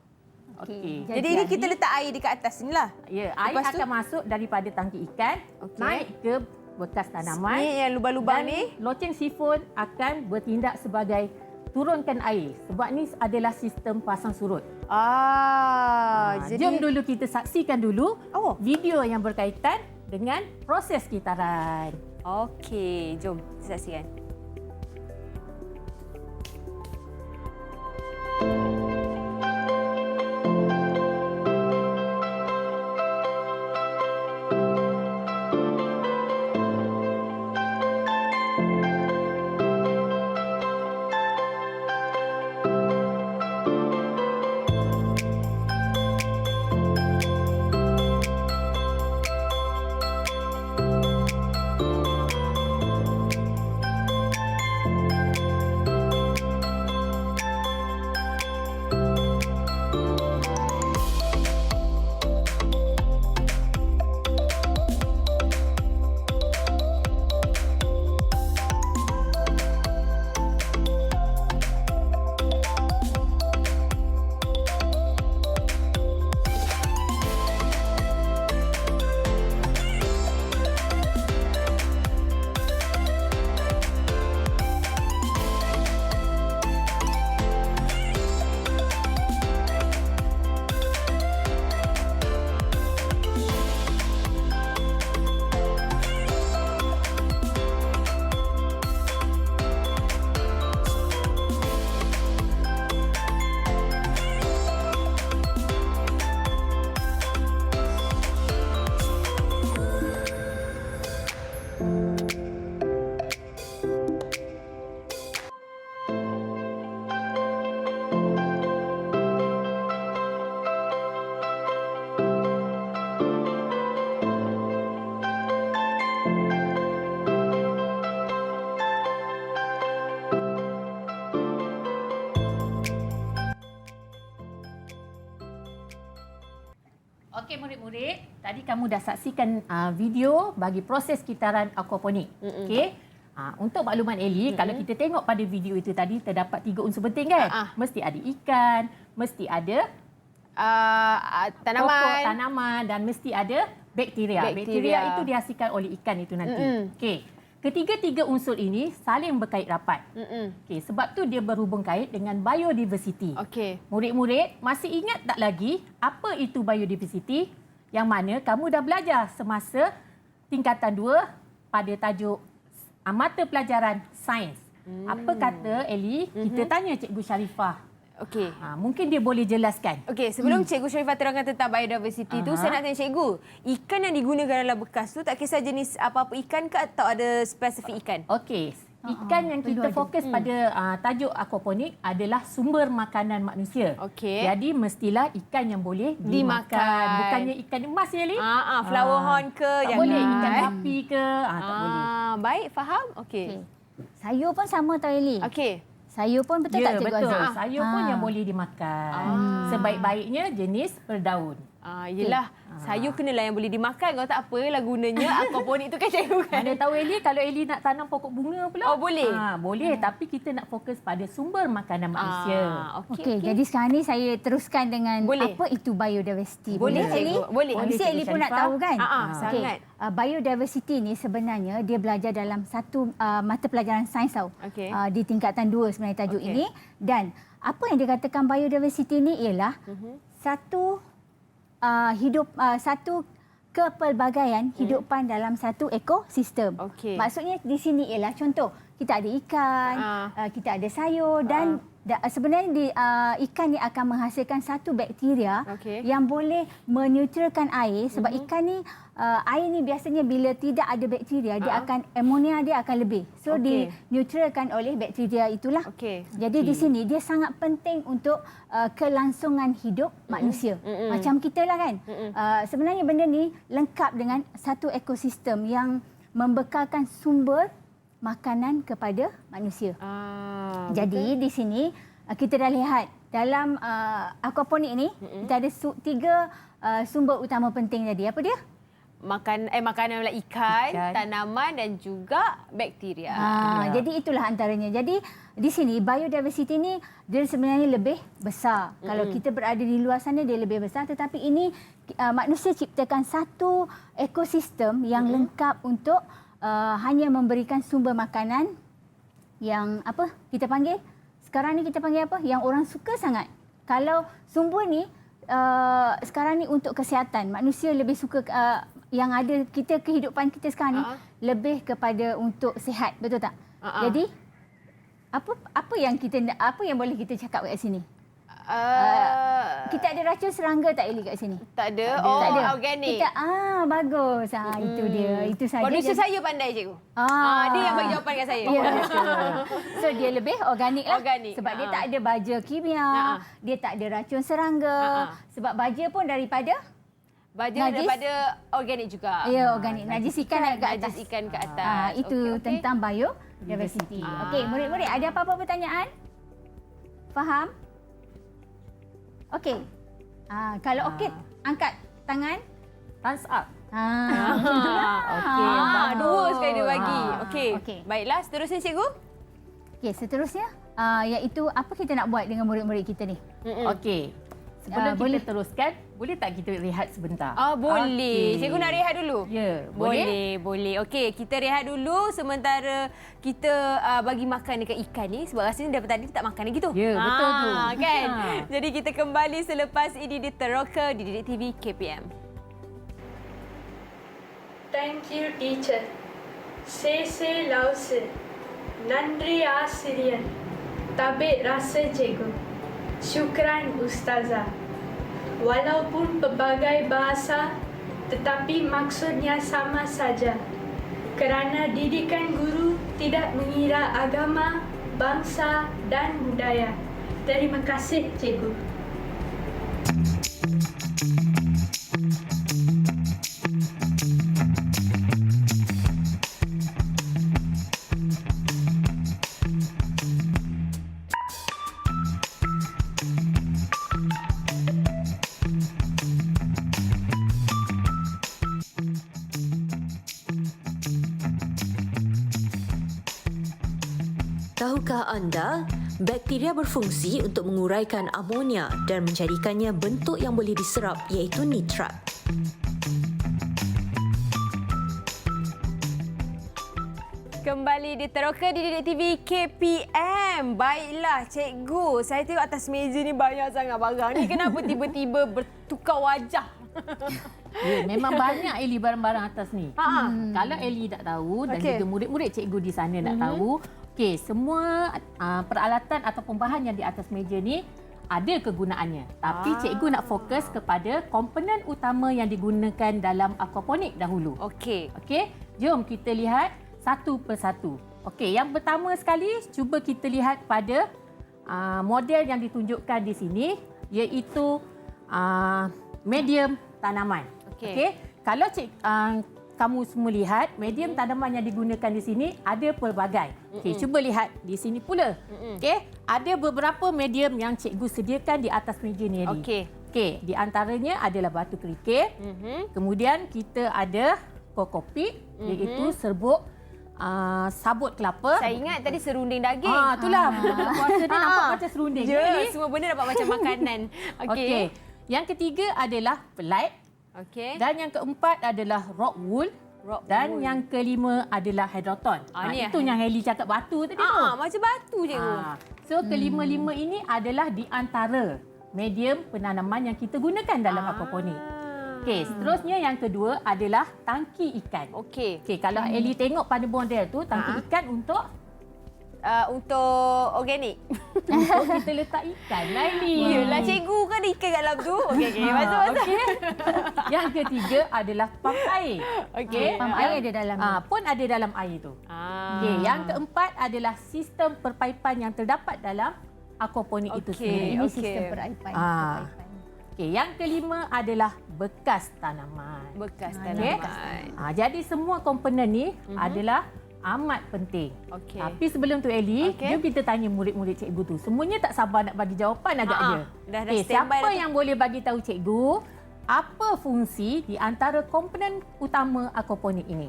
[SPEAKER 4] Okey.
[SPEAKER 2] Jadi ini kita letak air dekat atas ni lah.
[SPEAKER 4] Ya, air
[SPEAKER 2] Lepas tu?
[SPEAKER 4] akan masuk daripada tangki ikan naik ke bekas tanaman.
[SPEAKER 2] Ni yang lubang-lubang
[SPEAKER 4] dan
[SPEAKER 2] ni.
[SPEAKER 4] loceng sifon akan bertindak sebagai turunkan air. Sebab ni adalah sistem pasang surut.
[SPEAKER 2] Jadi
[SPEAKER 4] Jom dulu kita saksikan dulu video yang berkaitan dengan proses kitaran.
[SPEAKER 2] okey, jom kita saksikan.
[SPEAKER 4] murid-murid, tadi kamu dah saksikan video bagi proses kitaran aquaponik. Okey. Untuk makluman Ellie, kalau kita tengok pada video itu tadi terdapat 3 unsur penting kan? Mesti ada ikan, mesti ada pokok tanaman dan mesti ada bakteria. Bakteria itu dihasilkan oleh ikan itu nanti. Okey. Ketiga-tiga unsur ini saling berkait rapat. Okey, sebab tu dia berhubung kait dengan biodiversity.
[SPEAKER 2] Okey.
[SPEAKER 4] Murid-murid, masih ingat tak lagi apa itu biodiversity? Yang mana kamu dah belajar semasa tingkatan 2 pada tajuk mata pelajaran sains. Apa kata Ellie? Kita tanya Cikgu Sharifah.
[SPEAKER 2] Okey.
[SPEAKER 4] Mungkin dia boleh jelaskan.
[SPEAKER 2] Okey, sebelum Cikgu Sharifah terangkan tentang biodiversity tu, saya nak tanya Cikgu, ikan yang digunakan dalam bekas tu tak kisah jenis apa-apa ikan ke atau ada spesifik ikan?
[SPEAKER 4] Okey, ikan yang kita fokus pada tajuk aquaponik adalah sumber makanan manusia.
[SPEAKER 2] Okey.
[SPEAKER 4] Jadi mestilah ikan yang boleh dimakan. Bukannya ikan emas ya, Li?
[SPEAKER 2] Flower horn ke?
[SPEAKER 4] Tak boleh, ikan api ke? Tak boleh.
[SPEAKER 2] Baik, faham? Okey.
[SPEAKER 3] Sayur pun sama tau Eli.
[SPEAKER 2] Okey.
[SPEAKER 3] Sayur pun betul tak Cikgu
[SPEAKER 4] betul.
[SPEAKER 3] Azhar?
[SPEAKER 4] Sayur pun yang boleh dimakan. Sebaik-baiknya jenis berdaun.
[SPEAKER 2] Yelah, sayur kenalah yang boleh dimakan. Kalau tak apalah gunanya aquaponik tu kan Cikgu kan?
[SPEAKER 4] Mana tahu Eli, kalau Eli nak tanam pokok bunga pula.
[SPEAKER 2] Oh, boleh?
[SPEAKER 4] Boleh, tapi kita nak fokus pada sumber makanan manusia.
[SPEAKER 3] Okey, jadi sekarang ni saya teruskan dengan apa itu biodiversity.
[SPEAKER 2] Boleh,
[SPEAKER 3] Eli?
[SPEAKER 2] Cikgu. Boleh.
[SPEAKER 3] Mesti Eli pun nak tahu kan?
[SPEAKER 2] Sangat.
[SPEAKER 3] Biodiversity ni sebenarnya dia belajar dalam satu mata pelajaran sains tau.
[SPEAKER 2] Okey.
[SPEAKER 3] Di tingkatan 2 sebenarnya tajuk ini. Dan apa yang dikatakan biodiversity ni ialah satu satu kepelbagaian hidupan dalam satu ekosistem.
[SPEAKER 2] Okey.
[SPEAKER 3] Maksudnya di sini ialah contoh kita ada ikan, kita ada sayur dan sebenarnya ikan ni akan menghasilkan satu bakteria yang boleh menetralkan air sebab ikan ni air ni biasanya bila tidak ada bakteria dia akan amonia dia akan lebih. So dinetralkan oleh bakteria itulah. Jadi di sini dia sangat penting untuk kelangsungan hidup manusia. Macam kita lah kan. Sebenarnya benda ni lengkap dengan satu ekosistem yang membekalkan sumber makanan kepada manusia. Jadi di sini kita dah lihat dalam aquaponik ni kita ada 3 sumber utama penting tadi. Apa dia?
[SPEAKER 2] Makanan adalah ikan, tanaman dan juga bakteria.
[SPEAKER 3] Jadi itulah antaranya. Jadi di sini biodiversity ni dia sebenarnya lebih besar. Kalau kita berada di luar sana dia lebih besar, tetapi ini manusia ciptakan satu ekosistem yang lengkap untuk hanya memberikan sumber makanan yang apa kita panggil sekarang ni kita panggil apa yang orang suka sangat. Kalau sumber ni sekarang ni untuk kesihatan, manusia lebih suka yang ada kehidupan kita sekarang ni lebih kepada untuk sihat, betul tak? Jadi apa yang boleh kita cakap kat sini? Kita ada racun serangga tak Eli kat sini?
[SPEAKER 2] Tak ada.
[SPEAKER 3] Tak ada.
[SPEAKER 2] Organik.
[SPEAKER 3] Kita bagus. Itu dia. Itu saja.
[SPEAKER 2] Producer saya pandai Cikgu. Dia yang bagi jawapan kat saya.
[SPEAKER 3] Ya. So dia lebih organik lah.
[SPEAKER 2] Organik.
[SPEAKER 3] Sebab dia tak ada baja kimia. Dia tak ada racun serangga. Sebab baja pun daripada
[SPEAKER 2] daripada organik juga.
[SPEAKER 3] Ya, organik. Najis ikan naik ke atas.
[SPEAKER 2] Najis ikan ke atas.
[SPEAKER 3] Itu tentang biodiversity. Okey, murid-murid ada apa-apa pertanyaan? Faham? Okey. Kalau okey, angkat tangan.
[SPEAKER 4] Thumbs up.
[SPEAKER 2] Okey, 2 sekali dia bagi. Okey. Baiklah, seterusnya Cikgu.
[SPEAKER 3] Okey, seterusnya iaitu apa kita nak buat dengan murid-murid kita ni?
[SPEAKER 4] Okey. Sebelum kita teruskan, boleh tak kita rehat sebentar?
[SPEAKER 2] Boleh. Cikgu nak rehat dulu?
[SPEAKER 4] Ya,
[SPEAKER 2] boleh. Okey, kita rehat dulu sementara kita bagi makan dekat ikan ni sebab rasanya daripada tadi tak makan lagi tu.
[SPEAKER 4] Ya, betul tu.
[SPEAKER 2] Kan? Jadi kita kembali selepas ini di Teroka di Didik TV KPM.
[SPEAKER 9] Thank you teacher. Say lause. Nandri ஆசிரியர். Tabik rasa cikgu. Syukran Ustazah. Walaupun pelbagai bahasa, tetapi maksudnya sama saja. Kerana didikan guru tidak mengira agama, bangsa dan budaya. Terima kasih, Cikgu.
[SPEAKER 8] Tahukah anda, bakteria berfungsi untuk menguraikan amonia dan menjadikannya bentuk yang boleh diserap iaitu nitrat.
[SPEAKER 2] Kembali diteroka di Didik TV KPM. Baiklah, cikgu. Saya tengok atas meja ni banyak sangat barang. Ni kenapa tiba-tiba bertukar wajah?
[SPEAKER 4] Ya, memang banyak Eli barang-barang atas ni. Kalau Eli tak tahu dan juga murid-murid cikgu di sana nak tahu, semua peralatan ataupun bahan yang di atas meja ni ada kegunaannya. Tapi cikgu nak fokus kepada komponen utama yang digunakan dalam aquaponik dahulu. Okey, jom kita lihat satu persatu. Okey, yang pertama sekali cuba kita lihat pada model yang ditunjukkan di sini, iaitu medium tanaman. Okey, kalau kamu semua lihat medium tanaman yang digunakan di sini ada pelbagai. Okey, cuba lihat di sini pula. Okey, ada beberapa medium yang cikgu sediakan di atas meja ni. Okey, di antaranya adalah batu kerikil. Kemudian kita ada kokopit, iaitu serbuk sabut kelapa.
[SPEAKER 2] Saya ingat tadi serunding daging.
[SPEAKER 4] Itulah. Kuasa dia nampak macam serunding.
[SPEAKER 2] Semua benda dapat macam makanan.
[SPEAKER 4] Okey. Yang ketiga adalah pelat. Dan yang keempat adalah rock wool. Dan yang kelima adalah hydroton. Itu yang Heli cakap batu tadi tu.
[SPEAKER 2] Macam batu cikgu.
[SPEAKER 4] So kelima-lima ini adalah di antara medium penanaman yang kita gunakan dalam aquaponik. Okey, seterusnya yang kedua adalah tangki ikan. Okey, kalau Eli tengok pada model tu, tangki ikan untuk
[SPEAKER 2] organik.
[SPEAKER 4] Untuk kita letak ikan lah Eli.
[SPEAKER 2] Yelah cikgu kan ada ikan kat dalam tu. Okey, masuk.
[SPEAKER 4] Yang ketiga adalah pam air.
[SPEAKER 3] Pam air ada dalam
[SPEAKER 4] pun ada dalam air tu. Okey, yang keempat adalah sistem perpaipan yang terdapat dalam aquaponik itu sendiri.
[SPEAKER 3] Ini sistem perpaipan.
[SPEAKER 4] Okey, yang kelima adalah bekas tanaman. Jadi semua komponen ni adalah amat penting. Tapi sebelum tu Eli, jom kita tanya murid-murid cikgu tu. Semuanya tak sabar nak bagi jawapan agaknya. Siapa yang boleh bagi tahu cikgu apa fungsi di antara komponen utama aquaponik ini?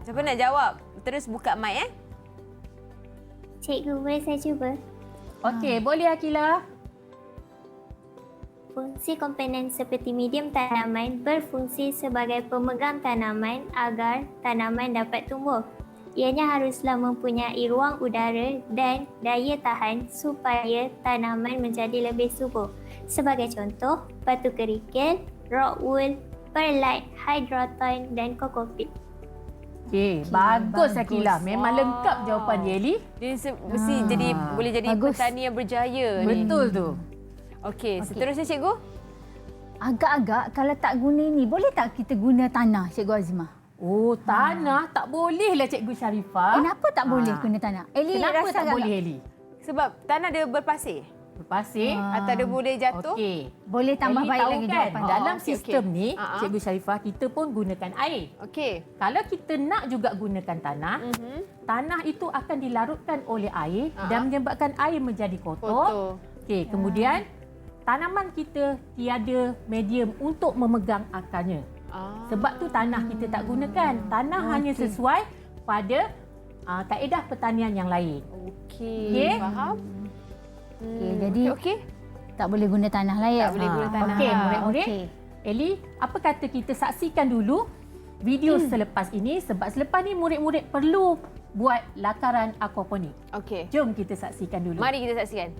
[SPEAKER 2] Siapa nak jawab? Terus buka mic
[SPEAKER 7] Cikgu, boleh saya cuba?
[SPEAKER 4] Okey, boleh Akila.
[SPEAKER 7] Fungsi komponen seperti medium tanaman berfungsi sebagai pemegang tanaman agar tanaman dapat tumbuh. Ianya haruslah mempunyai ruang udara dan daya tahan supaya tanaman menjadi lebih subur. Sebagai contoh, batu kerikil, rock wool, perlite, hydroton dan kokopit.
[SPEAKER 4] Okey, bagus Akila. Memang lengkap jawapan dia Eli.
[SPEAKER 2] Dia mesti boleh jadi petani yang berjaya ni.
[SPEAKER 4] Betul tu.
[SPEAKER 2] Okey, seterusnya cikgu.
[SPEAKER 3] Agak-agak kalau tak guna ini, boleh tak kita guna tanah, Cikgu Azimah?
[SPEAKER 4] Oh, tanah tak bolehlah Cikgu Sharifah.
[SPEAKER 3] Kenapa tak boleh guna tanah? Eli
[SPEAKER 4] kenapa
[SPEAKER 3] rasa
[SPEAKER 4] tak boleh Eli?
[SPEAKER 2] Sebab tanah dia berpasir.
[SPEAKER 4] Berpasir
[SPEAKER 2] atau dia boleh jatuh.
[SPEAKER 3] Boleh tambah baik lagi jawapan.
[SPEAKER 4] Dalam sistem ni, Cikgu Sharifah, kita pun gunakan air. Kalau kita nak juga gunakan tanah, tanah itu akan dilarutkan oleh air dan menyebabkan air menjadi kotor. Kemudian tanaman kita tiada medium untuk memegang akarnya. Sebab tu tanah kita tak gunakan. Tanah hanya sesuai pada kaedah pertanian yang lain.
[SPEAKER 2] Faham?
[SPEAKER 3] Jadi tak boleh guna tanah lah ya.
[SPEAKER 2] Tak boleh guna tanah.
[SPEAKER 4] Murid-murid. Eli, apa kata kita saksikan dulu video selepas ini, sebab selepas ni murid-murid perlu buat lakaran aquaponik. Jom kita saksikan dulu.
[SPEAKER 2] Mari kita saksikan.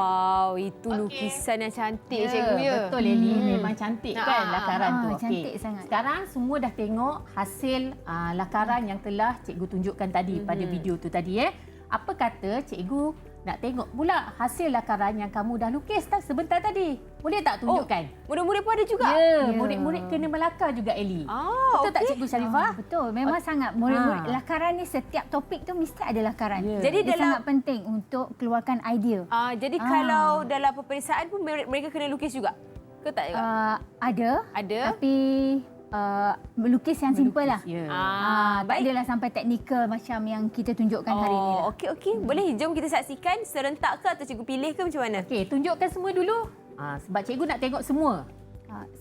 [SPEAKER 2] Wow, itu lukisan yang cantik cikgu ya.
[SPEAKER 4] Betul Eli, memang cantik kan lakaran tu.
[SPEAKER 3] Cantik sangat.
[SPEAKER 4] Sekarang semua dah tengok hasil lakaran yang telah cikgu tunjukkan tadi pada video tu tadi Apa kata cikgu nak tengok pula hasil lakaran yang kamu dah lukis sebentar tadi. Boleh tak tunjukkan?
[SPEAKER 2] Murid-murid pun ada juga?
[SPEAKER 4] Ya, murid-murid kena melakar juga Eli. Betul tak Cikgu Sharifah?
[SPEAKER 3] Betul, memang sangat. Murid-murid lakaran ni setiap topik tu mesti ada lakaran.
[SPEAKER 2] Jadi
[SPEAKER 3] dia sangat penting untuk keluarkan idea.
[SPEAKER 2] Jadi kalau dalam peperiksaan pun mereka kena lukis juga? Ke tak juga?
[SPEAKER 3] Ada. Tapi melukis yang simple lah. Tak adalah sampai teknikal macam yang kita tunjukkan hari ini.
[SPEAKER 2] Okey. Boleh jom kita saksikan serentak ke atau cikgu pilih ke macam mana?
[SPEAKER 4] Okey, tunjukkan semua dulu. Sebab cikgu nak tengok semua.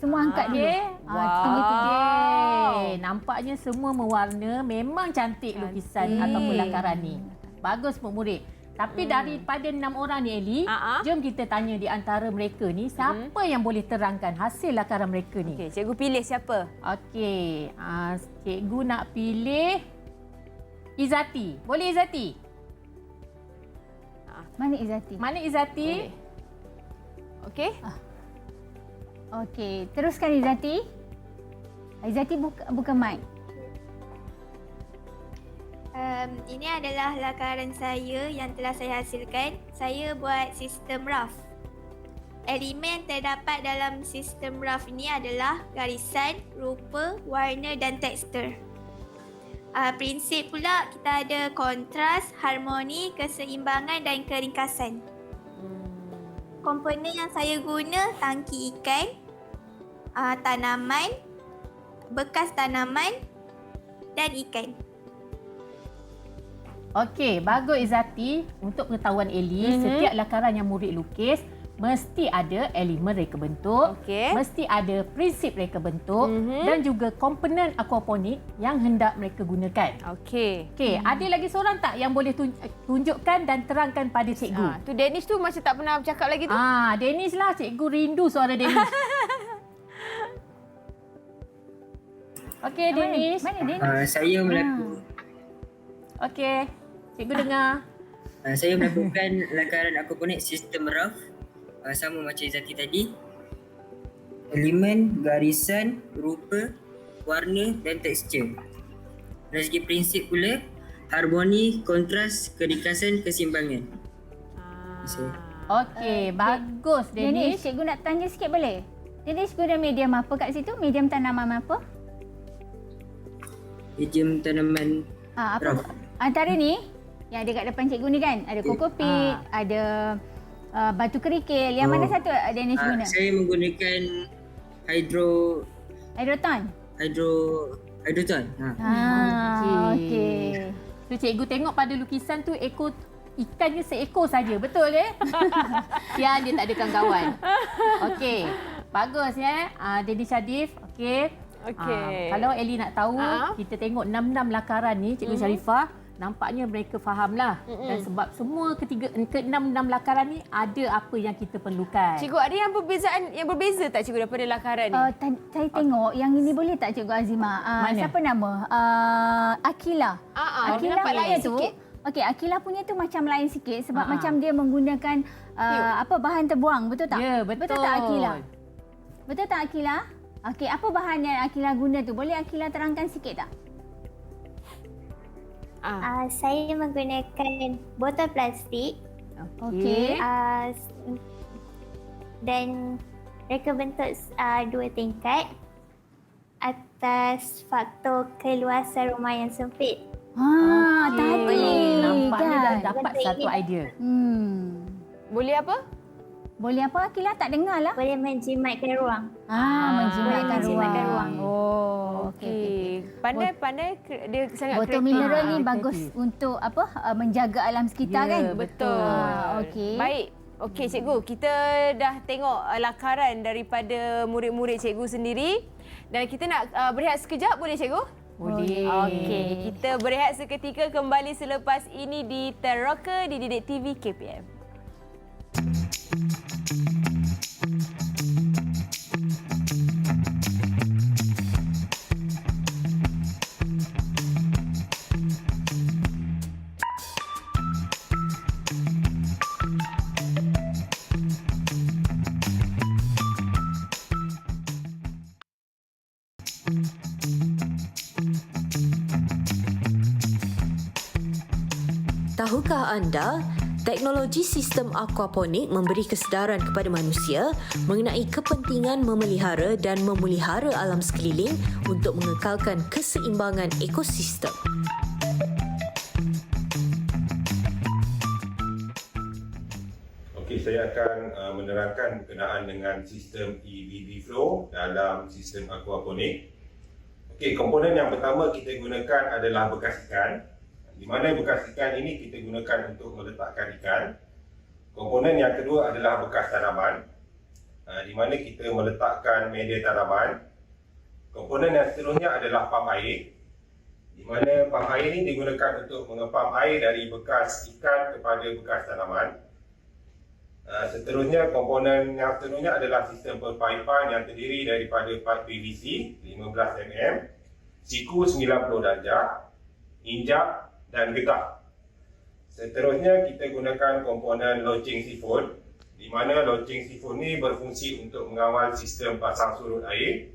[SPEAKER 3] Semua angkat dulu.
[SPEAKER 4] Tinggi-tinggi. Nampaknya semua mewarna. Memang cantik lukisan ataupun lakaran ni. Bagus murid. Tapi daripada 6 orang ni Eli, jom kita tanya di antara mereka ni siapa yang boleh terangkan hasil lakaran mereka ni.
[SPEAKER 2] Okey, cikgu pilih siapa?
[SPEAKER 4] Okey, cikgu nak pilih Izati. Boleh Izati?
[SPEAKER 3] Mana Izati?
[SPEAKER 2] Okey.
[SPEAKER 3] Okey, teruskan Izati. Izati buka mic.
[SPEAKER 5] Ini adalah lakaran saya yang telah saya hasilkan. Saya buat sistem RAF. Elemen terdapat dalam sistem RAF ini adalah garisan, rupa, warna dan tekstur. Prinsip pula kita ada kontras, harmoni, keseimbangan dan keringkasan. Komponen yang saya guna tangki ikan, tanaman, bekas tanaman dan ikan.
[SPEAKER 4] Okey, bagus Izati. Untuk pengetahuan Eli, setiap lakaran yang murid lukis mesti ada elemen reka bentuk, mesti ada prinsip reka bentuk dan juga komponen aquaponik yang hendak mereka gunakan. Okey, ada lagi seorang tak yang boleh tunjukkan dan terangkan pada cikgu?
[SPEAKER 2] Tu Danish tu macam tak pernah bercakap lagi tu.
[SPEAKER 4] Danish lah, cikgu rindu suara Danish. Okey, Danish.
[SPEAKER 3] Mana Danish?
[SPEAKER 6] Saya melakukan
[SPEAKER 4] Okey, cikgu dengar.
[SPEAKER 6] Saya melakukan lakaran aquaponik sistem RAF sama macam Izati tadi. Elemen, garisan, rupa, warna dan tekstur. Dari segi prinsip pula, harmoni, kontras, keringkasan, keseimbangan.
[SPEAKER 4] Okey, bagus Danish.
[SPEAKER 3] Cikgu nak tanya sikit boleh? Danish guna medium apa kat situ? Medium tanaman apa?
[SPEAKER 6] Medium tanaman RAF.
[SPEAKER 3] Antara ni yang ada kat depan cikgu ni kan, ada kokopit, ada batu kerikil. Yang mana satu Danish guna?
[SPEAKER 6] Saya menggunakan
[SPEAKER 3] hidroton.
[SPEAKER 6] Hidroton.
[SPEAKER 3] Okey.
[SPEAKER 4] So cikgu tengok pada lukisan tu ekor ikannya seekor saja, betul Sian dia tak ada kawan-kawan. Okey. Bagus Danish Shadif. Okey. Kalau Eli nak tahu, kita tengok 6 lakaran ni Cikgu Sharifah, nampaknya mereka fahamlah. Dan sebab semua ke-6 lakaran ni ada apa yang kita perlukan.
[SPEAKER 2] Cikgu, ada yang berbeza tak cikgu daripada lakaran ni?
[SPEAKER 3] Saya tengok yang ini boleh tak Cikgu Azima?
[SPEAKER 4] Mana?
[SPEAKER 3] Siapa nama? Akila. Akila
[SPEAKER 2] nampak lain
[SPEAKER 3] tu,
[SPEAKER 2] sikit.
[SPEAKER 3] Okey, Akila punya tu macam lain sikit sebab macam dia menggunakan bahan terbuang, betul tak?
[SPEAKER 4] Ya, betul.
[SPEAKER 3] Betul tak Akila? Betul tak Akila? Okey, apa bahan yang Akila guna tu? Boleh Akila terangkan sikit tak?
[SPEAKER 7] Saya menggunakan botol plastik.
[SPEAKER 3] Okey.
[SPEAKER 7] Dan reka bentuk 2 tingkat atas faktor keluasan rumah yang sempit.
[SPEAKER 3] Tadi
[SPEAKER 4] nampaknya
[SPEAKER 3] kan?
[SPEAKER 4] dah dapat satu idea.
[SPEAKER 2] Boleh apa?
[SPEAKER 3] Boleh apa Akila? Tak dengar lah.
[SPEAKER 7] Boleh menjimatkan ruang.
[SPEAKER 3] Menjimatkan ruang.
[SPEAKER 2] Okey. Pandai dia sangat kreatif.
[SPEAKER 3] Botol mineral ni bagus untuk menjaga alam sekitar kan?
[SPEAKER 2] Betul.
[SPEAKER 3] Okey.
[SPEAKER 2] Baik. Okey cikgu, kita dah tengok lakaran daripada murid-murid cikgu sendiri dan kita nak berehat sekejap, boleh cikgu?
[SPEAKER 4] Boleh.
[SPEAKER 2] Okey, kita berehat seketika, kembali selepas ini di Teroka di Didik TV KPM.
[SPEAKER 8] Tahukah anda, teknologi sistem aquaponik memberi kesedaran kepada manusia mengenai kepentingan memelihara dan memulihara alam sekeliling untuk mengekalkan keseimbangan ekosistem.
[SPEAKER 10] Okey, saya akan menerangkan berkenaan dengan sistem EBB flow dalam sistem aquaponik. Okey, komponen yang pertama kita gunakan adalah bekas ikan. Di mana bekas ikan ini kita gunakan untuk meletakkan ikan. Komponen yang kedua adalah bekas tanaman, di mana kita meletakkan media tanaman. Komponen yang seterusnya adalah pam air, di mana pam air ini digunakan untuk mengepam air dari bekas ikan kepada bekas tanaman. Seterusnya, komponen yang seterusnya adalah sistem perpaipan yang terdiri daripada pipe PVC 15 mm, siku 90 darjah, injak dan getah. Seterusnya kita gunakan komponen launching sifon, di mana launching sifon ini berfungsi untuk mengawal sistem pasang surut air.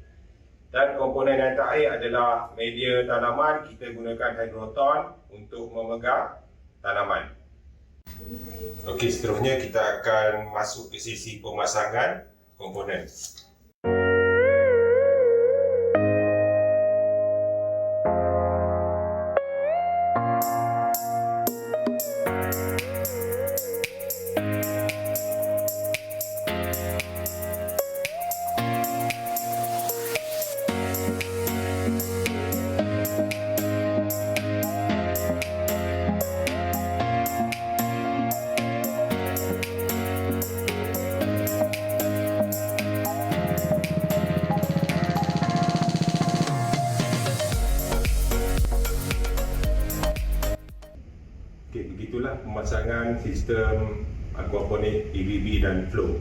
[SPEAKER 10] Dan komponen yang terakhir adalah media tanaman, kita gunakan hydroton untuk memegang tanaman. Okey, seterusnya kita akan masuk ke sesi pemasangan komponen. Begitulah pemasangan sistem aquaponik EBB dan flow.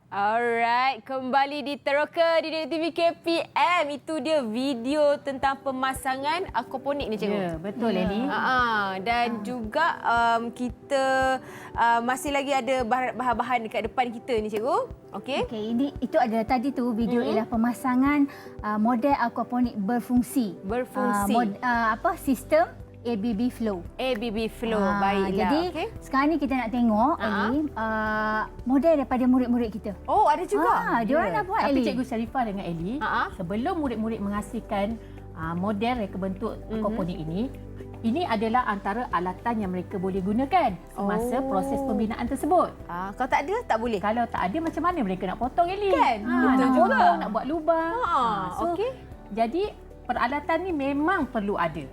[SPEAKER 2] Alright, kembali di Teroka di TV KPM. Itu dia video tentang pemasangan aquaponik ni, cikgu.
[SPEAKER 4] Ya, betul, Eli.
[SPEAKER 2] Dan juga kita masih lagi ada bahan-bahan dekat depan kita ni, cikgu. Okey.
[SPEAKER 3] Okey, itu adalah tadi tu video ialah pemasangan model aquaponik berfungsi. Sistem ABB flow.
[SPEAKER 2] ABB flow, baiklah.
[SPEAKER 3] Jadi sekarang ni kita nak tengok Eli, model daripada murid-murid kita.
[SPEAKER 2] Oh, ada juga.
[SPEAKER 3] Diorang dah buat,
[SPEAKER 4] Tapi
[SPEAKER 3] Eli.
[SPEAKER 4] Cikgu Sharifah dengan Eli, sebelum murid-murid menghasilkan model reka bentuk aquaponik ini adalah antara alatan yang mereka boleh gunakan semasa proses pembinaan tersebut.
[SPEAKER 2] Kalau tak ada, tak boleh.
[SPEAKER 4] Kalau tak ada, macam mana mereka nak potong, Eli?
[SPEAKER 2] Kan?
[SPEAKER 4] Nak
[SPEAKER 2] Betul juga.
[SPEAKER 4] potong, nak buat lubang.
[SPEAKER 2] Okey.
[SPEAKER 4] Jadi peralatan ni memang perlu ada.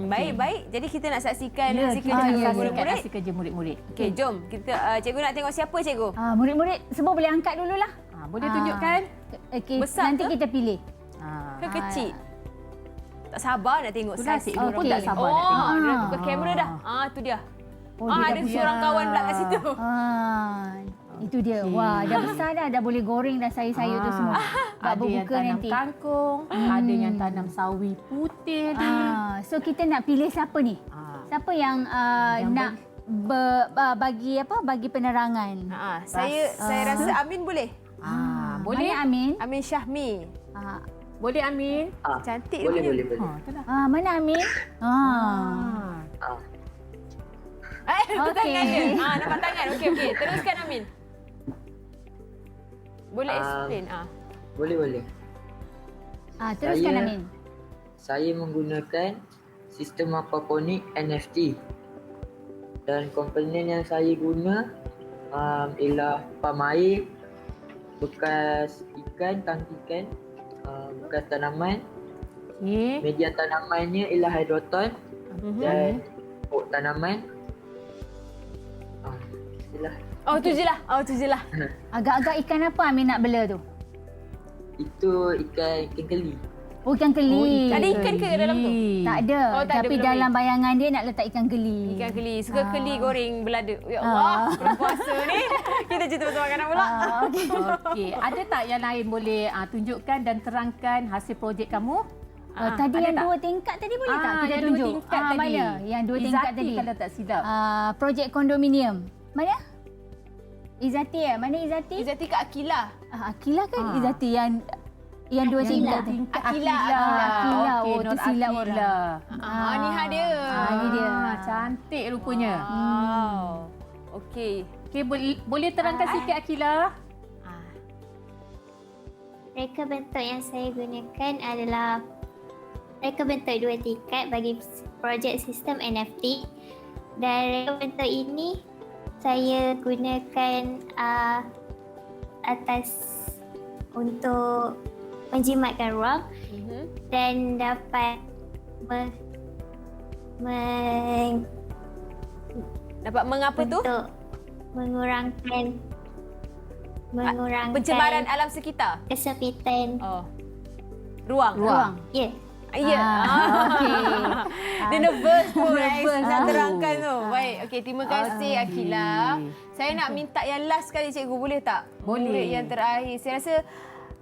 [SPEAKER 2] Baik. Jadi kita nak saksikan hasil kerja murid-murid.
[SPEAKER 4] Hasil kerja murid-murid.
[SPEAKER 2] Okey, jom. Kita cikgu nak tengok siapa, cikgu?
[SPEAKER 3] Murid-murid semua boleh angkat dululah.
[SPEAKER 4] Boleh tunjukkan?
[SPEAKER 3] Okey,
[SPEAKER 2] Besar
[SPEAKER 3] nanti
[SPEAKER 2] ke?
[SPEAKER 3] kita pilih.
[SPEAKER 2] Ke kecil? Tak sabar nak tengok
[SPEAKER 4] Itulah
[SPEAKER 2] saiz.
[SPEAKER 4] cikgu pun tak sabar nak tengok.
[SPEAKER 2] Dia dah buka kamera dah. Tu dia.
[SPEAKER 3] Dia
[SPEAKER 2] ada
[SPEAKER 3] dah
[SPEAKER 2] seorang kawan pula kat situ.
[SPEAKER 3] Itu dia. Wah, dah besar dah boleh goreng dah sayur-sayur tu semua.
[SPEAKER 4] Ada yang tanam
[SPEAKER 3] nanti.
[SPEAKER 4] kangkung, ada yang tanam sawi putih.
[SPEAKER 3] So kita nak pilih siapa ni? Siapa yang nak bagi penerangan?
[SPEAKER 2] Saya rasa Amin boleh.
[SPEAKER 4] Boleh.
[SPEAKER 3] Mana Amin?
[SPEAKER 2] Amin Syahmi.
[SPEAKER 4] Boleh, Amin?
[SPEAKER 2] Cantik
[SPEAKER 6] Boleh.
[SPEAKER 3] Mana Amin?
[SPEAKER 2] Nampak tangan dia. Nampak tangan. Okey. Teruskan, Amin. Boleh explain?
[SPEAKER 6] Boleh.
[SPEAKER 3] Teruskan, Amin.
[SPEAKER 6] Saya menggunakan sistem aquaponik NFT. Dan komponen yang saya guna ialah pam air, bekas ikan, tangki ikan, bekas tanaman. Media tanamannya ialah hydroton dan pokok tanaman.
[SPEAKER 2] Tu je lah.
[SPEAKER 3] Agak-agak ikan apa Amin nak bela tu?
[SPEAKER 6] Itu ikan keli.
[SPEAKER 3] Ikan keli.
[SPEAKER 2] Ada ikan ke dalam tu?
[SPEAKER 3] Tak ada.
[SPEAKER 2] Tak ada,
[SPEAKER 3] Tapi
[SPEAKER 2] belum
[SPEAKER 3] dalam bayangan dia nak letak ikan keli.
[SPEAKER 2] Ikan keli. Suka keli goreng belada. Ya Allah, bulan puasa ni. Kita cerita pasal makanan pula.
[SPEAKER 4] Okey. Ada tak yang lain boleh tunjukkan dan terangkan hasil projek kamu?
[SPEAKER 3] Tadi yang
[SPEAKER 4] tak?
[SPEAKER 3] 2 tingkat tadi boleh tak kita
[SPEAKER 4] yang
[SPEAKER 3] tunjuk?
[SPEAKER 4] 2 tingkat tadi.
[SPEAKER 3] Mana? Yang 2 tingkat
[SPEAKER 4] Izzati
[SPEAKER 3] tadi.
[SPEAKER 4] kalau tak silap.
[SPEAKER 3] Projek kondominium. Mana? Izzati Mana Izzati?
[SPEAKER 2] Izzati kat Akila.
[SPEAKER 3] Akila kan Izzati yang Yang 2 tingkat tu.
[SPEAKER 2] Akila.
[SPEAKER 3] Akila. Oh,
[SPEAKER 4] Nur
[SPEAKER 3] tersilap
[SPEAKER 4] Akila.
[SPEAKER 3] orang.
[SPEAKER 2] Ni hak dia.
[SPEAKER 3] Ni dia.
[SPEAKER 4] Cantik rupanya.
[SPEAKER 2] Wow. Okey.
[SPEAKER 4] Okey, boleh terangkan sikit Akila?
[SPEAKER 7] Reka bentuk yang saya gunakan adalah reka bentuk 2 tingkat bagi projek sistem NFT. Dan reka bentuk ini saya gunakan atas untuk menjimatkan ruang dan dapat
[SPEAKER 2] Dapat mengapa tu?
[SPEAKER 7] Untuk mengurangkan
[SPEAKER 2] Pencemaran alam sekitar.
[SPEAKER 7] kesempitan
[SPEAKER 2] Ruang.
[SPEAKER 7] Ya.
[SPEAKER 2] Ya.
[SPEAKER 3] Okey.
[SPEAKER 2] Dia nervous pun nak terangkan tu. Baik. Okey, terima kasih Akila. Saya nak minta yang last sekali cikgu, boleh tak?
[SPEAKER 4] Boleh.
[SPEAKER 2] Murid yang terakhir. Saya rasa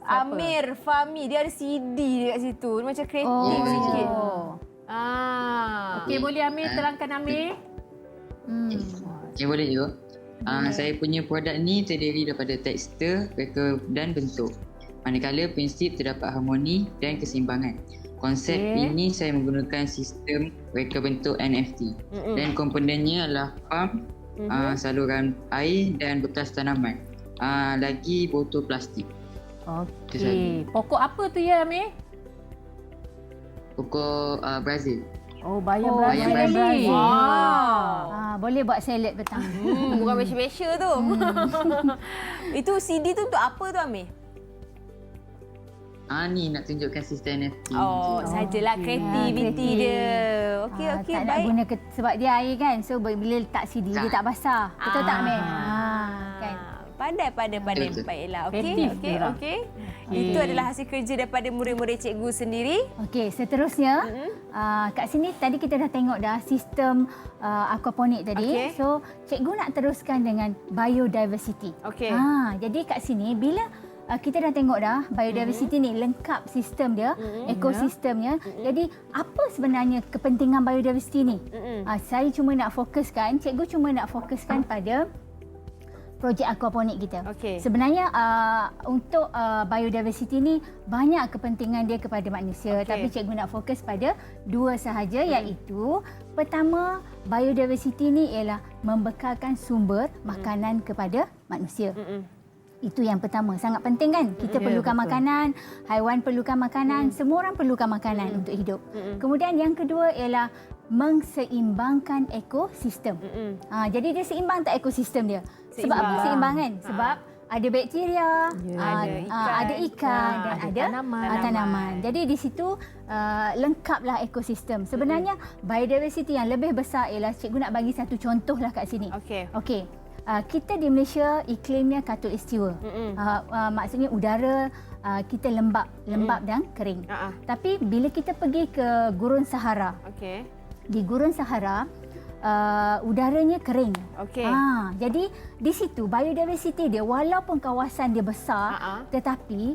[SPEAKER 2] Amir, Fahmi, dia ada CD dekat situ. Dia macam kreatif sikit.
[SPEAKER 4] Okey, boleh Amir terangkan Amir?
[SPEAKER 11] Okay, boleh juga. Saya punya produk ni terdiri daripada tekstur, reka dan bentuk. Manakala prinsip terdapat harmoni dan keseimbangan. Konsep ini saya menggunakan sistem reka bentuk NFT. Dan komponennya adalah pump, saluran air dan bekas tanaman. Lagi botol plastik.
[SPEAKER 4] Okey. Pokok apa tu ya Amir?
[SPEAKER 11] Pokok Brazil.
[SPEAKER 4] Oh, bayam
[SPEAKER 11] bayam
[SPEAKER 4] Brazil.
[SPEAKER 11] Brazil.
[SPEAKER 2] Wow.
[SPEAKER 3] Boleh buat salad petang.
[SPEAKER 2] Bukan special tu. Itu CD tu untuk apa tu Amir?
[SPEAKER 11] Ni nak tunjukkan sistem NFT.
[SPEAKER 2] Sajalah kreativiti dia. Okey, okey,
[SPEAKER 3] tak nak
[SPEAKER 2] baik.
[SPEAKER 3] guna sebab dia air kan. So bila letak CD dia tak basah. Betul tak Amir? Kan.
[SPEAKER 2] Pandai.
[SPEAKER 11] Betul.
[SPEAKER 2] Baiklah.
[SPEAKER 4] Kreatif
[SPEAKER 2] Okey.
[SPEAKER 4] dia orang.
[SPEAKER 2] Itu adalah hasil kerja daripada murid-murid cikgu sendiri.
[SPEAKER 3] Okey, seterusnya kat sini tadi kita dah tengok dah sistem aquaponik tadi.
[SPEAKER 2] Okey.
[SPEAKER 3] So, cikgu nak teruskan dengan biodiversity.
[SPEAKER 2] Okey.
[SPEAKER 3] Jadi kat sini bila kita dah tengok dah biodiversity ni lengkap sistem dia, ekosistemnya. Jadi apa sebenarnya kepentingan biodiversity ni? Saya cuma nak fokuskan, cikgu cuma nak fokuskan pada projek aquaponik kita.
[SPEAKER 2] Okey.
[SPEAKER 3] Sebenarnya untuk biodiversity ni banyak kepentingan dia kepada manusia, tapi cikgu nak fokus pada 2 sahaja iaitu pertama, biodiversity ni ialah membekalkan sumber makanan kepada manusia. Itu yang pertama, sangat penting kan? Kita perlukan makanan, haiwan perlukan makanan, semua orang perlukan makanan untuk hidup. Kemudian yang kedua ialah mengseimbangkan ekosistem. Jadi dia seimbang tak ekosistem dia? Sebab apa seimbang kan? Sebab ada bakteria, ada ikan dan ada tanaman. Jadi di situ lengkaplah ekosistem. Sebenarnya biodiversity yang lebih besar ialah cikgu nak bagi satu contohlah kat sini. Okey. Kita di Malaysia iklimnya khatulistiwa. Maksudnya udara kita lembap dan kering. Tapi bila kita pergi ke Gurun Sahara, di Gurun Sahara udaranya kering. Jadi di situ biodiversity dia walaupun kawasan dia besar, tetapi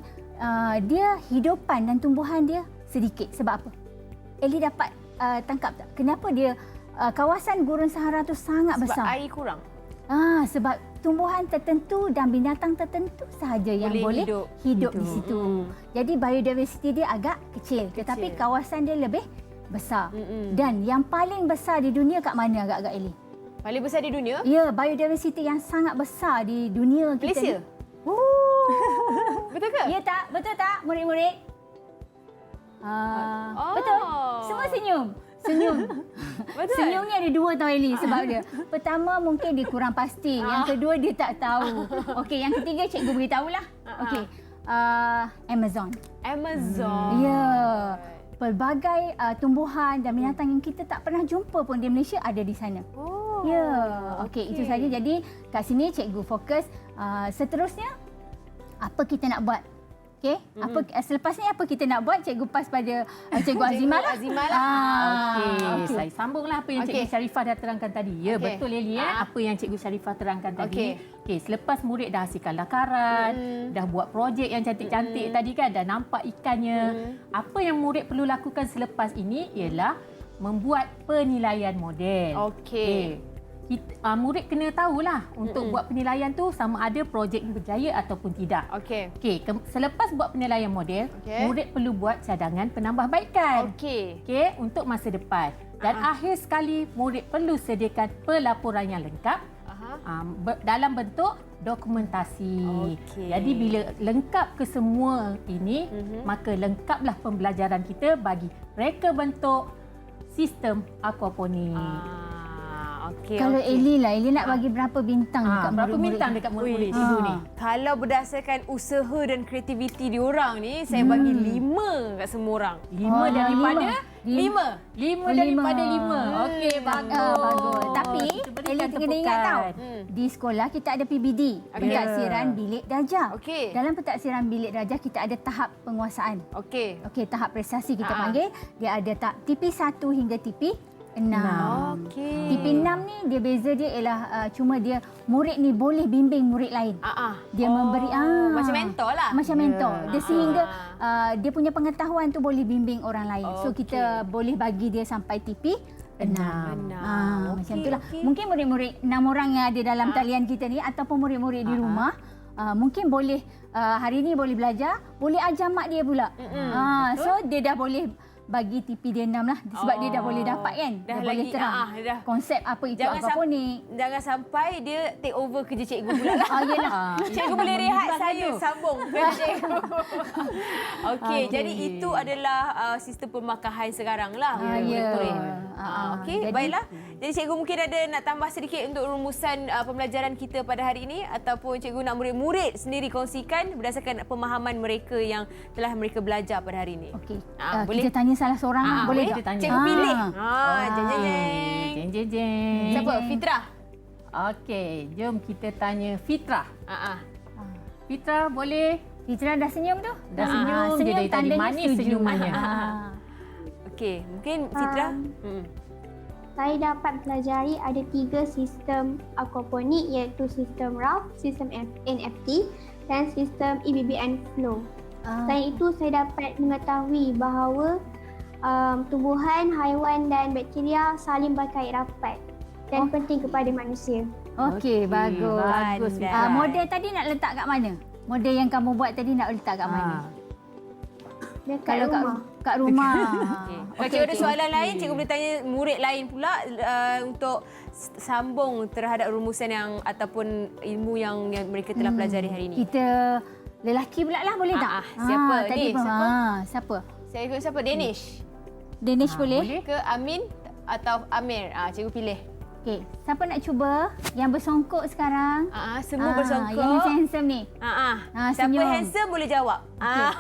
[SPEAKER 3] dia hidupan dan tumbuhan dia sedikit. Sebab apa? Eli dapat tangkap tak? Kenapa dia kawasan Gurun Sahara tu sangat besar?
[SPEAKER 2] Sebab air kurang.
[SPEAKER 3] Sebab tumbuhan tertentu dan binatang tertentu sahaja yang boleh hidup di situ. Jadi biodiversity dia agak kecil, tetapi kawasan dia lebih besar. Dan yang paling besar di dunia kat mana agak-agak Eli?
[SPEAKER 2] Paling besar di dunia?
[SPEAKER 3] Ya, biodiversity yang sangat besar di dunia kita.
[SPEAKER 2] Malaysia? Betul ke?
[SPEAKER 3] Ya tak? Betul tak murid-murid? Betul. Semua senyum.
[SPEAKER 2] Betul.
[SPEAKER 3] Senyum ni ada 2 tau Eli sebab dia. Pertama mungkin dia kurang pasti. Yang kedua dia tak tahu. Okey, yang ketiga cikgu beritahulah. Okey. Amazon. Ya. Pelbagai tumbuhan dan binatang yang kita tak pernah jumpa pun di Malaysia ada di sana. Ya. Okey, itu saja. Jadi kat sini cikgu fokus seterusnya apa kita nak buat. Okey, selepas ni apa kita nak buat? Cikgu pas pada Cikgu Azimah lah.
[SPEAKER 4] Okey, saya sambunglah apa yang Cikgu Sharifah dah terangkan tadi. Ya, betul Eli apa yang Cikgu Sharifah terangkan tadi. Okey, selepas murid dah hasilkan lakaran, dah buat projek yang cantik-cantik tadi kan, dah nampak ikannya. Apa yang murid perlu lakukan selepas ini ialah membuat penilaian model.
[SPEAKER 2] Okey.
[SPEAKER 4] murid kena tahulah untuk buat penilaian tu sama ada projek ni berjaya ataupun tidak.
[SPEAKER 2] Okey.
[SPEAKER 4] Okey, selepas buat penilaian model, murid perlu buat cadangan penambahbaikan.
[SPEAKER 2] Okey.
[SPEAKER 4] Okey, untuk masa depan. Dan akhir sekali, murid perlu sediakan pelaporan yang lengkap dalam bentuk dokumentasi.
[SPEAKER 2] Okey.
[SPEAKER 4] Jadi bila lengkap kesemua ini, maka lengkaplah pembelajaran kita bagi reka bentuk sistem aquaponik.
[SPEAKER 2] Okey.
[SPEAKER 3] Kalau Eli lah, Eli nak bagi berapa bintang dekat
[SPEAKER 4] berapa
[SPEAKER 3] murid-murid
[SPEAKER 4] bintang
[SPEAKER 3] ni?
[SPEAKER 4] dekat murid-murid ibu ni?
[SPEAKER 2] Kalau berdasarkan usaha dan kreativiti diorang ni, saya bagi 5 kat semua orang.
[SPEAKER 4] 5 daripada 5. 5 daripada 5. Okey, bagus.
[SPEAKER 3] Bagus. Tapi Eli kena ingat tau, di sekolah kita ada PBD, pentaksiran bilik darjah.
[SPEAKER 2] Okey.
[SPEAKER 3] Dalam pentaksiran bilik darjah kita ada tahap penguasaan.
[SPEAKER 2] Okey.
[SPEAKER 3] Okey, tahap prestasi kita panggil. Dia ada TP1 hingga TP6.
[SPEAKER 2] Okey.
[SPEAKER 3] TP6 ni dia beza dia ialah cuma dia murid ni boleh bimbing murid lain. Dia memberi
[SPEAKER 2] macam mentor lah.
[SPEAKER 3] Macam mentor. Dia sehingga dia punya pengetahuan tu boleh bimbing orang lain. So kita boleh bagi dia sampai TP6. Macam itulah. Mungkin murid-murid 6 orang yang ada dalam talian kita ni ataupun murid-murid di rumah mungkin boleh hari ni boleh belajar, boleh ajar mak dia pula. So dia dah boleh bagi TP dia 6 lah sebab dia dah boleh dapat kan. Dah boleh terang konsep apa itu aquaponik.
[SPEAKER 2] Jangan sampai dia take over kerja cikgu pula lah.
[SPEAKER 3] Yelah.
[SPEAKER 2] Cikgu boleh rehat, saya sambung kerja cikgu. Okey, jadi itu adalah sistem pemakahan sekarang lah. Okey, baiklah. Jadi cikgu mungkin ada nak tambah sedikit untuk rumusan pembelajaran kita pada hari ini ataupun cikgu nak murid-murid sendiri kongsikan berdasarkan pemahaman mereka yang telah mereka belajar pada hari ini.
[SPEAKER 3] Okey.
[SPEAKER 2] Boleh
[SPEAKER 3] Kita tanya salah seorang boleh tak?
[SPEAKER 2] Cikgu pilih.
[SPEAKER 4] Jeng jeng jeng.
[SPEAKER 2] Siapa? Fitrah.
[SPEAKER 4] Okey, jom kita tanya Fitrah. Fitrah boleh?
[SPEAKER 3] Fitrah dah senyum tu?
[SPEAKER 4] Dah senyum. Dia dari tadi manis senyumannya.
[SPEAKER 2] Okey, mungkin Fitrah.
[SPEAKER 12] Saya dapat pelajari ada 3 sistem aquaponik iaitu sistem RAF, sistem NFT dan sistem EBBN flow. Selain itu, saya dapat mengetahui bahawa tumbuhan, haiwan dan bakteria saling berkait rapat dan penting kepada manusia.
[SPEAKER 3] Okey, bagus. Model tadi nak letak kat mana? Model yang kamu buat tadi nak letak kat mana?
[SPEAKER 12] Dekat rumah.
[SPEAKER 3] Kat rumah.
[SPEAKER 2] Kalau cikgu ada soalan lain, cikgu boleh tanya murid lain pula untuk sambung terhadap rumusan yang ataupun ilmu yang mereka telah pelajari hari ini.
[SPEAKER 3] Kita lelaki pula lah, boleh tak?
[SPEAKER 2] Siapa
[SPEAKER 3] tadi
[SPEAKER 2] ni?
[SPEAKER 3] Siapa?
[SPEAKER 2] Saya ikut siapa? Danish.
[SPEAKER 3] Danish boleh?
[SPEAKER 2] Ke Amin atau Amir? Cikgu pilih.
[SPEAKER 3] Okey, siapa nak cuba yang bersongkok sekarang?
[SPEAKER 2] Semua bersongkok.
[SPEAKER 3] Yang handsome ni.
[SPEAKER 2] Siapa handsome boleh jawab.
[SPEAKER 3] Okay.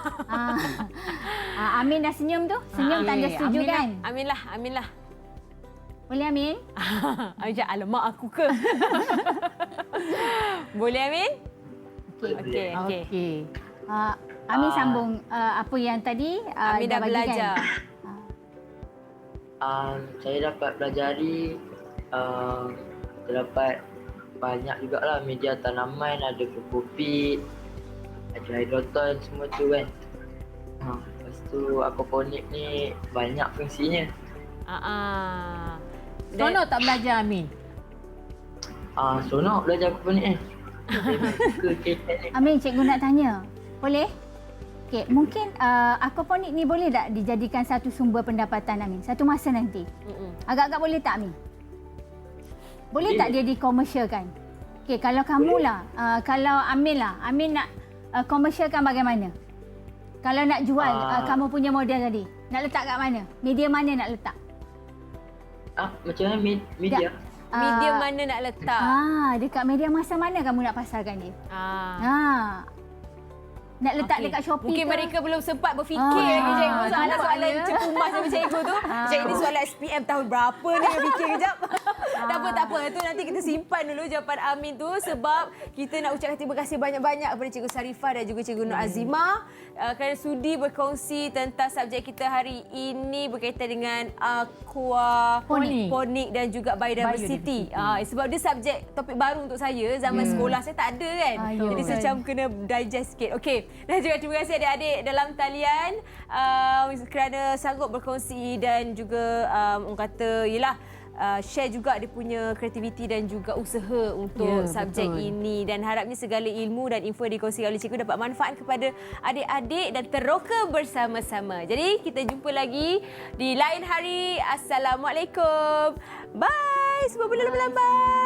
[SPEAKER 3] Amin dah senyum tu? Senyum tanda setuju
[SPEAKER 2] Amin
[SPEAKER 3] kan?
[SPEAKER 2] Lah. Amin lah.
[SPEAKER 3] Boleh Amin?
[SPEAKER 2] Alamak aku ke? Boleh Amin? Okey.
[SPEAKER 3] Amin sambung apa yang tadi
[SPEAKER 2] Amin dah belajar.
[SPEAKER 13] Saya dapat pelajari terdapat banyak jugalah media tanaman, ada kokopit, ada hidroton, semua tu kan. Lepas tu aquaponik ni banyak fungsinya.
[SPEAKER 4] Seronok tak belajar Amin?
[SPEAKER 13] Seronok belajar aquaponik ni.
[SPEAKER 3] Amin, cikgu nak tanya. Boleh? Okey, mungkin aquaponik ni boleh tak dijadikan satu sumber pendapatan Amin? Satu masa nanti. Agak-agak boleh tak Amin? Boleh tak dia dikomersialkan? Okey, kalau kamu lah, kalau Amin lah, Amin nak komersialkan bagaimana? Kalau nak jual kamu punya model tadi, nak letak kat mana? Media mana nak letak?
[SPEAKER 13] Macam mana media?
[SPEAKER 2] Media mana nak letak?
[SPEAKER 3] Dekat media masa mana kamu nak pasarkan dia? Nak letak dekat Shopee
[SPEAKER 2] mungkin
[SPEAKER 3] ke?
[SPEAKER 2] mereka belum sempat berfikir lagi cikgu. Soalan cukup emas sama cikgu tu. Cikgu ni soalan SPM tahun berapa ni yang fikir kejap. Tak apa. Itu nanti kita simpan dulu jawapan Amin tu sebab kita nak ucapkan terima kasih banyak-banyak kepada Cikgu Sarifah dan juga Cikgu Nur Azimah kerana sudi berkongsi tentang subjek kita hari ini berkaitan dengan aquaponik dan juga biodiversity. Sebab dia subjek topik baru untuk saya. Zaman sekolah saya tak ada kan. Jadi saya macam kena digest sikit. Okey. Dan juga terima kasih adik-adik dalam talian kerana sanggup berkongsi dan juga orang kata yelah share juga dia punya kreativiti dan juga usaha untuk subjek ini. Dan harapnya segala ilmu dan info yang dikongsikan oleh cikgu dapat manfaat kepada adik-adik dan teroka bersama-sama. Jadi kita jumpa lagi di lain hari. Assalamualaikum. Bye. Semua boleh lambai.